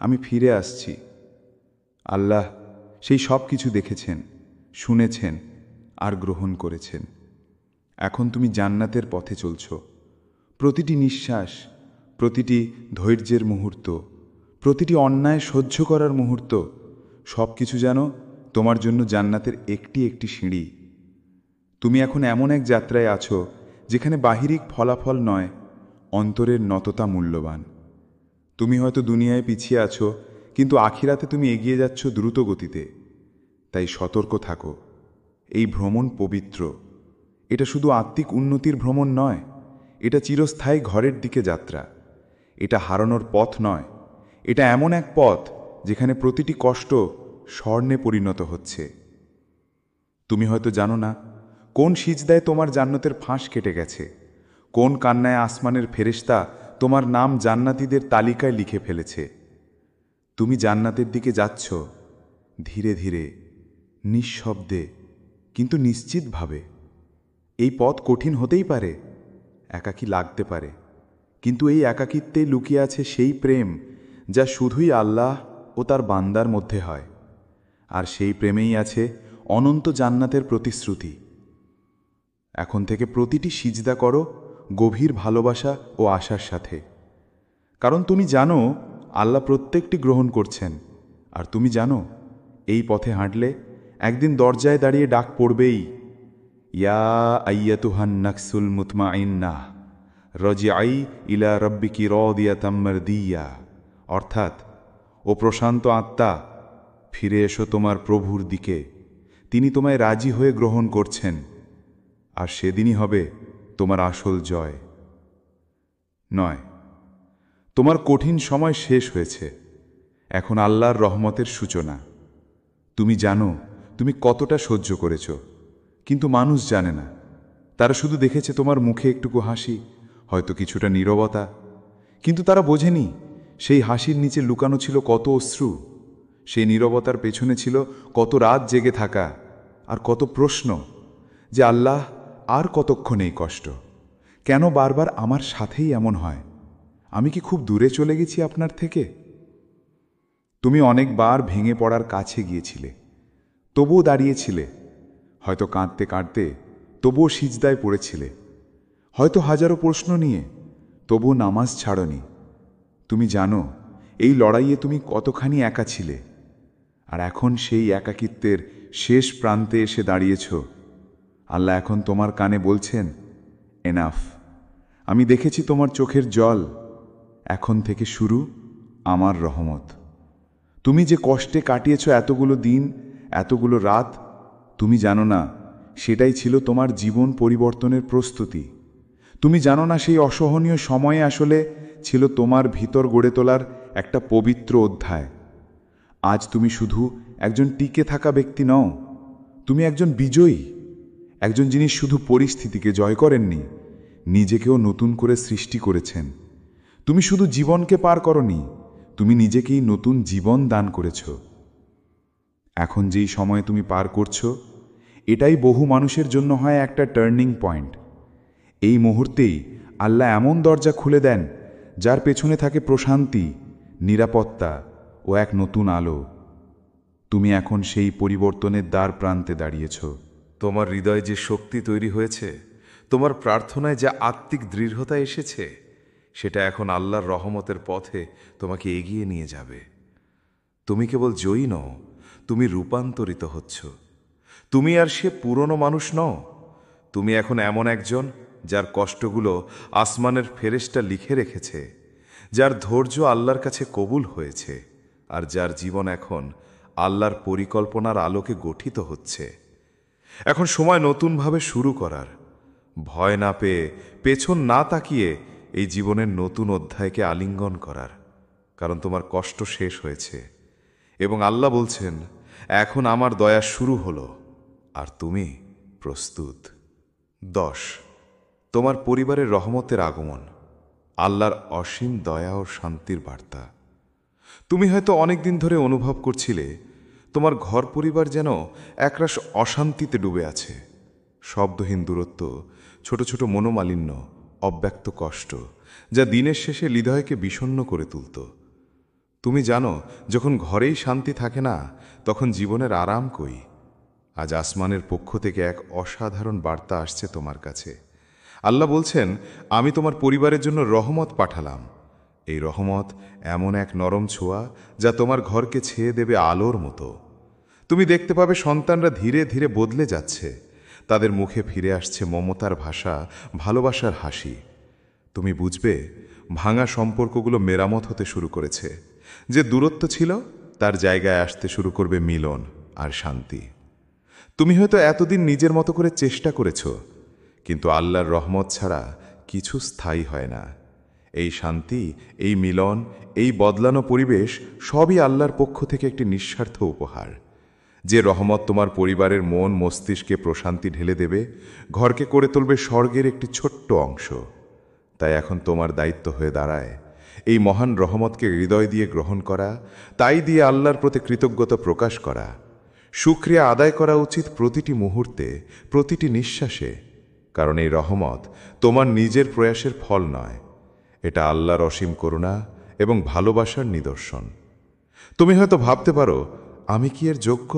আমি ফিরে আসছি। আল্লাহ সেই সব কিছু দেখেছেন, শুনেছেন আর গ্রহণ করেছেন। এখন তুমি জান্নাতের পথে চলছ। প্রতিটি নিঃশ্বাস, প্রতিটি ধৈর্যের মুহূর্ত, প্রতিটি অন্যায় সহ্য করার মুহূর্ত, সব কিছু যেন তোমার জন্য জান্নাতের একটি একটি সিঁড়ি। তুমি এখন এমন এক যাত্রায় আছো যেখানে বাহিরিক ফলাফল নয়, অন্তরের নততা মূল্যবান। তুমি হয়তো দুনিয়ায় পিছিয়ে আছো, কিন্তু আখিরাতে তুমি এগিয়ে যাচ্ছ দ্রুত গতিতে। তাই সতর্ক থাকো। এই ভ্রমণ পবিত্র। এটা শুধু আত্মিক উন্নতির ভ্রমণ নয়, এটা চিরস্থায়ী ঘরের দিকে যাত্রা। এটা হারানোর পথ নয়, এটা এমন এক পথ যেখানে প্রতিটি কষ্ট স্বর্ণে পরিণত হচ্ছে। তুমি হয়তো জানো না কোন সিজদায় তোমার জান্নাতের ফাঁস কেটে গেছে, কোন কান্নায় আসমানের ফেরেশতা তোমার নাম জান্নাতীদের তালিকায় লিখে ফেলেছে। তুমি জান্নাতের দিকে যাচ্ছ, ধীরে ধীরে, নিঃশব্দে, কিন্তু নিশ্চিতভাবে। এই পথ কঠিন হতেই পারে, একাকী লাগতে পারে, কিন্তু এই একাকিত্বেই লুকিয়ে আছে সেই প্রেম যা শুধুই আল্লাহ ও তার বান্দার মধ্যে হয়। আর সেই প্রেমেই আছে অনন্ত জান্নাতের প্রতিশ্রুতি। এখন থেকে প্রতিটি সিজদা করো গভীর ভালোবাসা ও আশার সাথে, কারণ তুমি জানো আল্লাহ প্রত্যেকটি গ্রহণ করছেন। আর তুমি জানো এই পথে হাঁটলে একদিন দরজায় দাঁড়িয়ে ডাক পড়বেই, ইয়া আইয়াতুহান নাকসুল মুতমাইন্নাহ রজিআই ইলা রব্বিকি রাদিয়াতাম মারদিয়া। অর্থাৎ, ও প্রশান্ত আত্মা, ফিরে এসো তোমার প্রভুর দিকে, তিনি তোমায় রাজি হয়ে গ্রহণ করছেন। আর সেদিনই হবে তোমার আসল জয়। নয়, তোমার কঠিন সময় শেষ হয়েছে, এখন আল্লাহর রহমতের সূচনা। তুমি জানো তুমি কতটা সহ্য করেছ, কিন্তু মানুষ জানে না। তারা শুধু দেখেছে তোমার মুখে একটুকু হাসি, হয়তো কিছুটা নীরবতা, কিন্তু তারা বোঝেনি সেই হাসির নিচে লুকানো ছিল কত অশ্রু, সেই নীরবতার পেছনে ছিল কত রাত জেগে থাকা, আর কত প্রশ্ন যে আল্লাহ আর কতক্ষণ এই কষ্ট, কেন বারবার আমার সাথেই এমন হয়, আমি কি খুব দূরে চলে গেছি আপনার থেকে? তুমি অনেকবার ভেঙে পড়ার কাছে গিয়েছিলে, তবুও দাঁড়িয়েছিলে, হয়তো কাঁদতে কাঁদতে তবুও সিজদায় পড়েছিলে, হয়তো হাজারো প্রশ্ন নিয়ে তবুও নামাজ ছাড়নি। তুমি জানো এই লড়াইয়ে তুমি কতখানি একা ছিলে, আর এখন সেই একাকিত্বের শেষ প্রান্তে এসে দাঁড়িয়েছ। আল্লাহ এখন তোমার কানে বলছেন, এনাফ, আমি দেখেছি তোমার চোখের জল, এখন থেকে শুরু আমার রহমত। তুমি যে কষ্টে কাটিয়েছ এতগুলো দিন, এতগুলো রাত, তুমি জানো না সেটাই ছিল তোমার জীবন পরিবর্তনের প্রস্তুতি। তুমি জানো না সেই অসহনীয় সময়ে আসলে ছিল তোমার ভিতর গড়ে তোলার একটা পবিত্র অধ্যায়। আজ তুমি শুধু একজন টিকে থাকা ব্যক্তি নও, তুমি একজন বিজয়ী, একজন যিনি শুধু পরিস্থিতিকে জয় করেননি, নিজেকেও নতুন করে সৃষ্টি করেছেন। তুমি শুধু জীবনকে পার করনি, তুমি নিজেকেই নতুন জীবন দান করেছ। এখন যেই সময়ে তুমি পার করছো, এটাই বহু মানুষের জন্য হয় একটা টার্নিং পয়েন্ট। এই মুহূর্তেই আল্লাহ এমন দরজা খুলে দেন যার পেছনে থাকে প্রশান্তি, নিরাপত্তা ও এক নতুন আলো। তুমি এখন সেই পরিবর্তনের দ্বার প্রান্তে দাঁড়িয়েছ। তোমার হৃদয়ে যে শক্তি তৈরি হয়েছে, তোমার প্রার্থনায় যে আত্মিক দৃঢ়তা এসেছে, সেটা এখন আল্লাহর রহমতের পথে তোমাকে এগিয়ে নিয়ে যাবে। তুমি কেবল জয়ী নও, তুমি রূপান্তরিত হচ্ছ। তুমি আর সে পুরনো মানুষ নও, তুমি এখন এমন একজন যার কষ্টগুলো আসমানের ফেরেশতা লিখে রেখেছে, যার ধৈর্য আল্লাহর কাছে কবুল হয়েছে, আর যার জীবন এখন আল্লাহর পরিকল্পনার আলোকে গঠিত হচ্ছে। এখন সময় নতুনভাবে শুরু করার, ভয় না পেয়ে, পেছন না তাকিয়ে এই জীবনের নতুন অধ্যায়কে আলিঙ্গন করার, কারণ তোমার কষ্ট শেষ হয়েছে এবং আল্লাহ বলছেন, এখন আমার দয়া শুরু হলো আর তুমি প্রস্তুত। 10, তোমার পরিবারের রহমতের আগমন, আল্লাহর অসীম দয়া ও শান্তির বার্তা। তুমি হয়তো অনেক দিন ধরে অনুভব করছিলে তোমার ঘর পরিবার যেন একরাশ অশান্তিতে ডুবে আছে। শব্দহীন দূরত্ব, ছোট ছোট মনোমালিন্য, অব্যক্ত কষ্ট, যা দিনের শেষে হৃদয়কে বিষণ্ণ করে তুলত। তুমি জানো যখন ঘরেই শান্তি থাকে না, তখন জীবনের আরাম কই। আজ আসমানের পক্ষ থেকে এক অসাধারণ বার্তা আসছে তোমার কাছে। আল্লাহ বলছেন, আমি তোমার পরিবারের জন্য রহমত পাঠালাম। এই রহমত এমন এক নরম ছোঁয়া যা তোমার ঘরকে ছেয়ে দেবে আলোর মতো। তুমি দেখতে পাবে সন্তানরা ধীরে ধীরে বদলে যাচ্ছে, তাদের মুখে ফিরে আসছে মমতার ভাষা, ভালোবাসার হাসি। তুমি বুঝবে ভাঙা সম্পর্কগুলো মেরামত হতে শুরু করেছে, যে দূরত্ব ছিল তার জায়গায় আসতে শুরু করবে মিলন, আর শান্তি। তুমি হয়তো এতদিন নিজের মতো করে চেষ্টা করেছ, কিন্তু আল্লাহর রহমত ছাড়া কিছু স্থায়ী হয় না। এই শান্তি, এই মিলন, এই বদলানো পরিবেশ সবই আল্লাহর পক্ষ থেকে একটি নিঃস্বার্থ উপহার। যে রহমত তোমার পরিবারের মন মস্তিষ্কে প্রশান্তি ঢেলে দেবে, ঘরকে করে তুলবে স্বর্গের একটি ছোট্ট অংশ। তাই এখন তোমার দায়িত্ব হয়ে দাঁড়ায় এই মহান রহমতকে হৃদয় দিয়ে গ্রহণ করা, তাই দিয়ে আল্লাহর প্রতি কৃতজ্ঞতা প্রকাশ করা। শুকরিয়া আদায় করা উচিত প্রতিটি মুহূর্তে, প্রতিটি নিঃশ্বাসে, কারণ এই রহমত তোমার নিজের প্রয়াসের ফল নয়, এটা আল্লাহর অসীম করুণা এবং ভালোবাসার নিদর্শন। তুমি হয়তো ভাবতে পারো, আমি কি এর যোগ্য?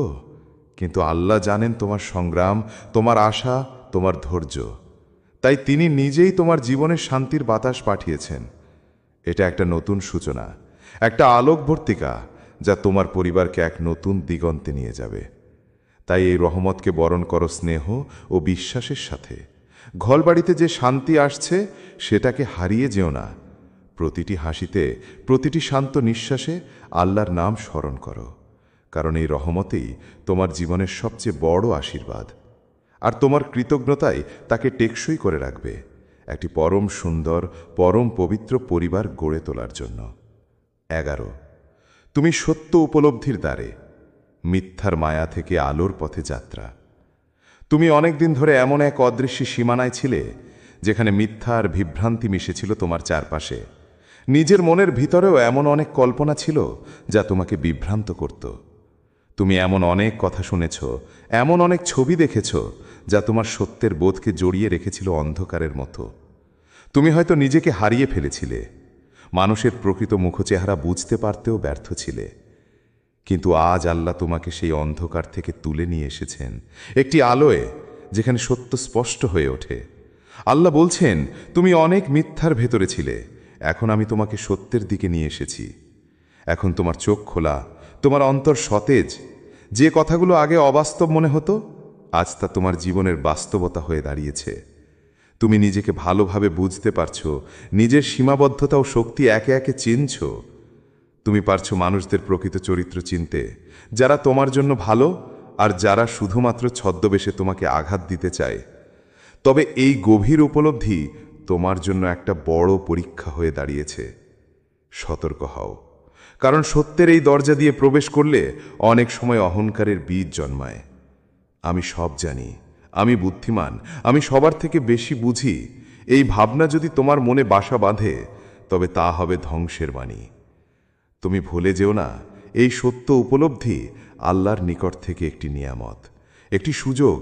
কিন্তু আল্লাহ জানেন তোমার সংগ্রাম, তোমার আশা, তোমার ধৈর্য। তাই তিনি নিজেই তোমার জীবনে শান্তির বাতাস পাঠিয়েছেন। এটা একটা নতুন সূচনা, একটা আলোকবর্তিকা, যা তোমার পরিবারকে এক নতুন দিগন্তে নিয়ে যাবে। তাই এই রহমতকে বরণ করো স্নেহ ও বিশ্বাসের সাথে। ঘরবাড়িতে যে শান্তি আসছে সেটাকে হারিয়ে যেও না। প্রতিটি হাসিতে, প্রতিটি শান্ত নিঃশ্বাসে আল্লাহর নাম স্মরণ করো, কারণ এই রহমতেই তোমার জীবনের সবচেয়ে বড় আশীর্বাদ। আর তোমার কৃতজ্ঞতাই তাকে টেকসই করে রাখবে একটি পরম সুন্দর, পরম পবিত্র পরিবার গড়ে তোলার জন্য। 11, তুমি সত্য উপলব্ধির দ্বারে, মিথ্যার মায়া থেকে আলোর পথে যাত্রা। তুমি অনেকদিন ধরে এমন এক অদৃশ্য সীমানায় ছিলে যেখানে মিথ্যা আর বিভ্রান্তি মিশেছিল তোমার চারপাশে। নিজের মনের ভিতরেও এমন অনেক কল্পনা ছিল যা তোমাকে বিভ্রান্ত করত। তুমি এমন অনেক কথা শুনেছ, এমন অনেক ছবি দেখেছ যা তোমার সত্যের বোধকে জড়িয়ে রেখেছিল অন্ধকারের মতো। তুমি হয়তো নিজেকে হারিয়ে ফেলেছিলে, মানুষের প্রকৃত মুখচেহারা বুঝতে পারতেও ব্যর্থ ছিলে। কিন্তু আজ আল্লাহ তোমাকে সেই অন্ধকার থেকে তুলে নিয়ে এসেছেন একটি আলোয়, যেখানে সত্য স্পষ্ট হয়ে ওঠে। আল্লাহ বলছেন, তুমি অনেক মিথ্যার ভেতরে ছিলে, এখন আমি তোমাকে সত্যের দিকে নিয়ে এসেছি। এখন তোমার চোখ খোলা, তোমার অন্তর সতেজ। যে কথাগুলো আগে অবাস্তব মনে হতো, আজ তা তোমার জীবনের বাস্তবতা হয়ে দাঁড়িয়েছে। তুমি নিজেকে ভালোভাবে বুঝতে পারছো, নিজের সীমাবদ্ধতা ও শক্তি একে একে চিনছ। তুমি পারছো মানুষদের প্রকৃত চরিত্র চিনতে, যারা তোমার জন্য ভালো আর যারা শুধুমাত্র ছদ্মবেশে তোমাকে আঘাত দিতে চায়। তবে এই গভীর উপলব্ধি তোমার জন্য একটা বড় পরীক্ষা হয়ে দাঁড়িয়েছে। সতর্ক হও, কারণ সত্যের এই দরজা দিয়ে প্রবেশ করলে অনেক সময় অহংকারের বীজ জন্মায়। আমি সব জানি, আমি বুদ্ধিমান, আমি সবার থেকে বেশি বুঝি, এই ভাবনা যদি তোমার মনে বাসা বাঁধে, তবে তা হবে ধ্বংসের বাণী। তুমি ভুলে যেও না, এই সত্য উপলব্ধি আল্লাহর নিকট থেকে একটি নিয়ামত, একটি সুযোগ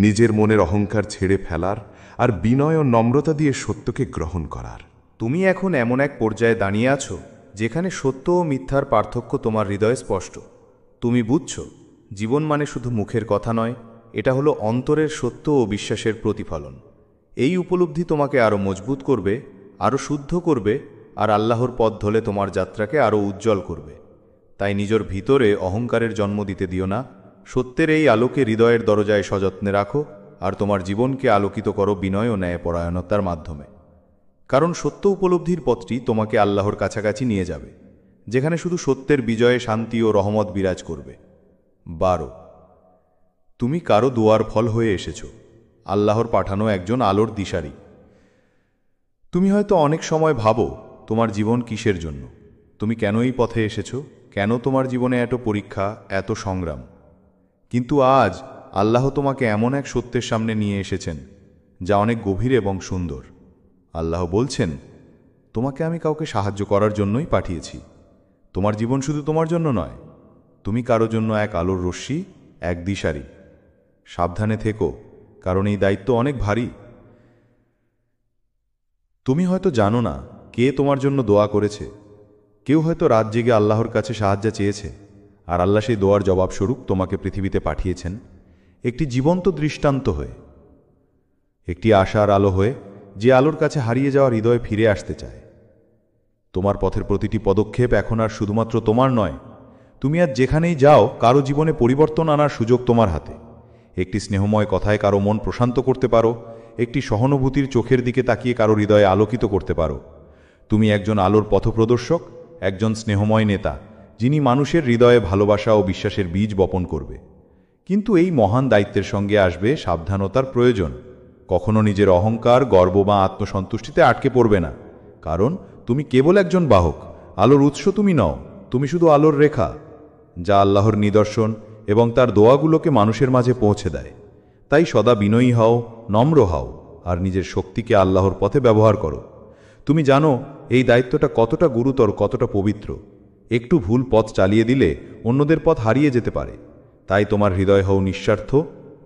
নিজের মনের অহংকার ছেড়ে ফেলার আর বিনয় ও নম্রতা দিয়ে সত্যকে গ্রহণ করার। তুমি এখন এমন এক পর্যায়ে দাঁড়িয়ে আছো যেখানে সত্য ও মিথ্যার পার্থক্য তোমার হৃদয়ে স্পষ্ট। তুমি বুঝছ, জীবন মানে শুধু মুখের কথা নয়, এটা হলো অন্তরের সত্য ও বিশ্বাসের প্রতিফলন। এই উপলব্ধি তোমাকে আরও মজবুত করবে, আরও শুদ্ধ করবে, আর আল্লাহর পথ ধরে তোমার যাত্রাকে আরও উজ্জ্বল করবে। তাই নিজের ভিতরে অহংকারের জন্ম দিতে দিও না। সত্যের এই আলোকে হৃদয়ের দরজায় সযত্নে রাখো, আর তোমার জীবনকে আলোকিত করো বিনয় ও ন্যায়পরায়ণতার মাধ্যমে। কারণ সত্য উপলব্ধির পথটি তোমাকে আল্লাহর কাছাকাছি নিয়ে যাবে, যেখানে শুধু সত্যের বিজয়ে শান্তি ও রহমত বিরাজ করবে। 12, তুমি কারো দোয়ার ফল হয়ে এসেছ, আল্লাহর পাঠানো একজন আলোর দিশারি। তুমি হয়তো অনেক সময় ভাবো, তোমার জীবন কিসের জন্য, তুমি কেন এই পথে এসেছো, কেন তোমার জীবনে এত পরীক্ষা, এত সংগ্রাম। কিন্তু আজ আল্লাহ তোমাকে এমন এক সত্যের সামনে নিয়ে এসেছেন যা অনেক গভীর এবং সুন্দর। আল্লাহ বলছেন, তোমাকে আমি কাউকে সাহায্য করার জন্যই পাঠিয়েছি। তোমার জীবন শুধু তোমার জন্য নয়, তুমি কারো জন্য এক আলোর রশ্মি, এক দিশারি। সাবধানে থেকো, কারণ এই দায়িত্ব অনেক ভারী। তুমি হয়তো জানো না কে তোমার জন্য দোয়া করেছে। কেউ হয়তো রাত জেগে আল্লাহর কাছে সাহায্য চেয়েছে, আর আল্লাহ সেই দোয়ার জবাবস্বরূপ তোমাকে পৃথিবীতে পাঠিয়েছেন একটি জীবন্ত দৃষ্টান্ত হয়ে, একটি আশার আলো হয়ে, যে আলোর কাছে হারিয়ে যাওয়া হৃদয় ফিরে আসতে চায়। তোমার পথের প্রতিটি পদক্ষেপ এখন আর শুধুমাত্র তোমার নয়। তুমি আজ যেখানেই যাও, কারো জীবনে পরিবর্তন আনার সুযোগ তোমার হাতে। একটি স্নেহময় কথায় কারো মন প্রশান্ত করতে পারো, একটি সহানুভূতির চোখের দিকে তাকিয়ে কারো হৃদয়ে আলোকিত করতে পারো। তুমি একজন আলোর পথপ্রদর্শক, একজন স্নেহময় নেতা, যিনি মানুষের হৃদয়ে ভালোবাসা ও বিশ্বাসের বীজ বপন করবে। কিন্তু এই মহান দায়িত্বের সঙ্গে আসবে সাবধানতার প্রয়োজন। কখনো নিজের অহংকার, গর্ব বা আত্মসন্তুষ্টিতে আটকে পড়বে না, কারণ তুমি কেবল একজন বাহক। আলোর উৎস তুমি নও, তুমি শুধু আলোর রেখা, যা আল্লাহর নিদর্শন এবং তার দোয়াগুলোকে মানুষের মাঝে পৌঁছে দেয়। তাই সদা বিনয়ী হও, নম্র হও, আর নিজের শক্তিকে আল্লাহর পথে ব্যবহার করো। তুমি জানো এই দায়িত্বটা কতটা গুরুতর, কতটা পবিত্র। একটু ভুল পথ চালিয়ে দিলে অন্যদের পথ হারিয়ে যেতে পারে। তাই তোমার হৃদয় হও নিঃস্বার্থ,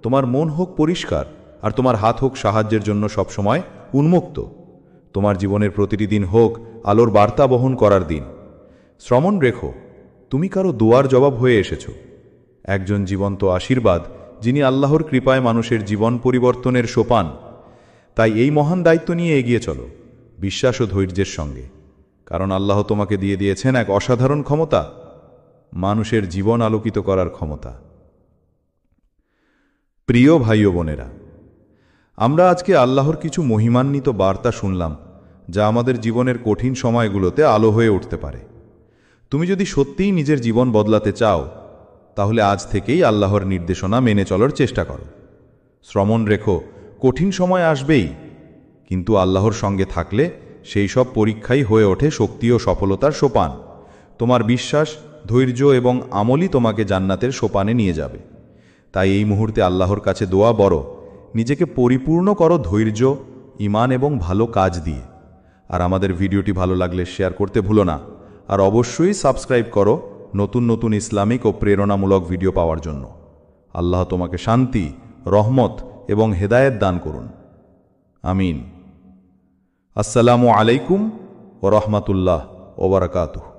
তোমার মন হোক পরিষ্কার, আর তোমার হাত হোক সাহায্যের জন্য সবসময় উন্মুক্ত। তোমার জীবনের প্রতিটি দিন হোক আলোর বার্তা বহন করার দিন। শ্রমণ রেখো, তুমি কারো দোয়ার জবাব হয়ে এসেছ, একজন জীবন্ত আশীর্বাদ, যিনি আল্লাহর কৃপায় মানুষের জীবন পরিবর্তনের সোপান। তাই এই মহান দায়িত্ব নিয়ে এগিয়ে চলো, বিশ্বাস ও ধৈর্যের সঙ্গে, কারণ আল্লাহ তোমাকে দিয়ে দিয়েছেন এক অসাধারণ ক্ষমতা, মানুষের জীবন আলোকিত করার ক্ষমতা। প্রিয় ভাই ও বোনেরা, আমরা আজকে আল্লাহর কিছু মহিমান্বিত বার্তা শুনলাম, যা আমাদের জীবনের কঠিন সময়গুলোতে আলো হয়ে উঠতে পারে। তুমি যদি সত্যিই নিজের জীবন বদলাতে চাও, তাহলে আজ থেকেই আল্লাহর নির্দেশনা মেনে চলার চেষ্টা করো। শ্রমণ রেখো, কঠিন সময় আসবেই, কিন্তু আল্লাহর সঙ্গে থাকলে সেই সব পরীক্ষাই হয়ে ওঠে শক্তি ও সফলতার সোপান। তোমার বিশ্বাস, ধৈর্য এবং আমলই তোমাকে জান্নাতের সোপানে নিয়ে যাবে। তাই এই মুহূর্তে আল্লাহর কাছে দোয়া বড়, নিজেকে পরিপূর্ণ করো ধৈর্য, ঈমান এবং ভালো কাজ দিয়ে। আর আমাদের ভিডিওটি ভালো লাগলে শেয়ার করতে ভুলো না, আর অবশ্যই সাবস্ক্রাইব করো নতুন নতুন ইসলামিক ও প্রেরণামূলক ভিডিও পাওয়ার জন্য। আল্লাহ তোমাকে শান্তি, রহমত এবং হেদায়েত দান করুন। আমিন। আসসালামু আলাইকুম ওয়া রাহমাতুল্লাহ ওয়া বারাকাতুহু।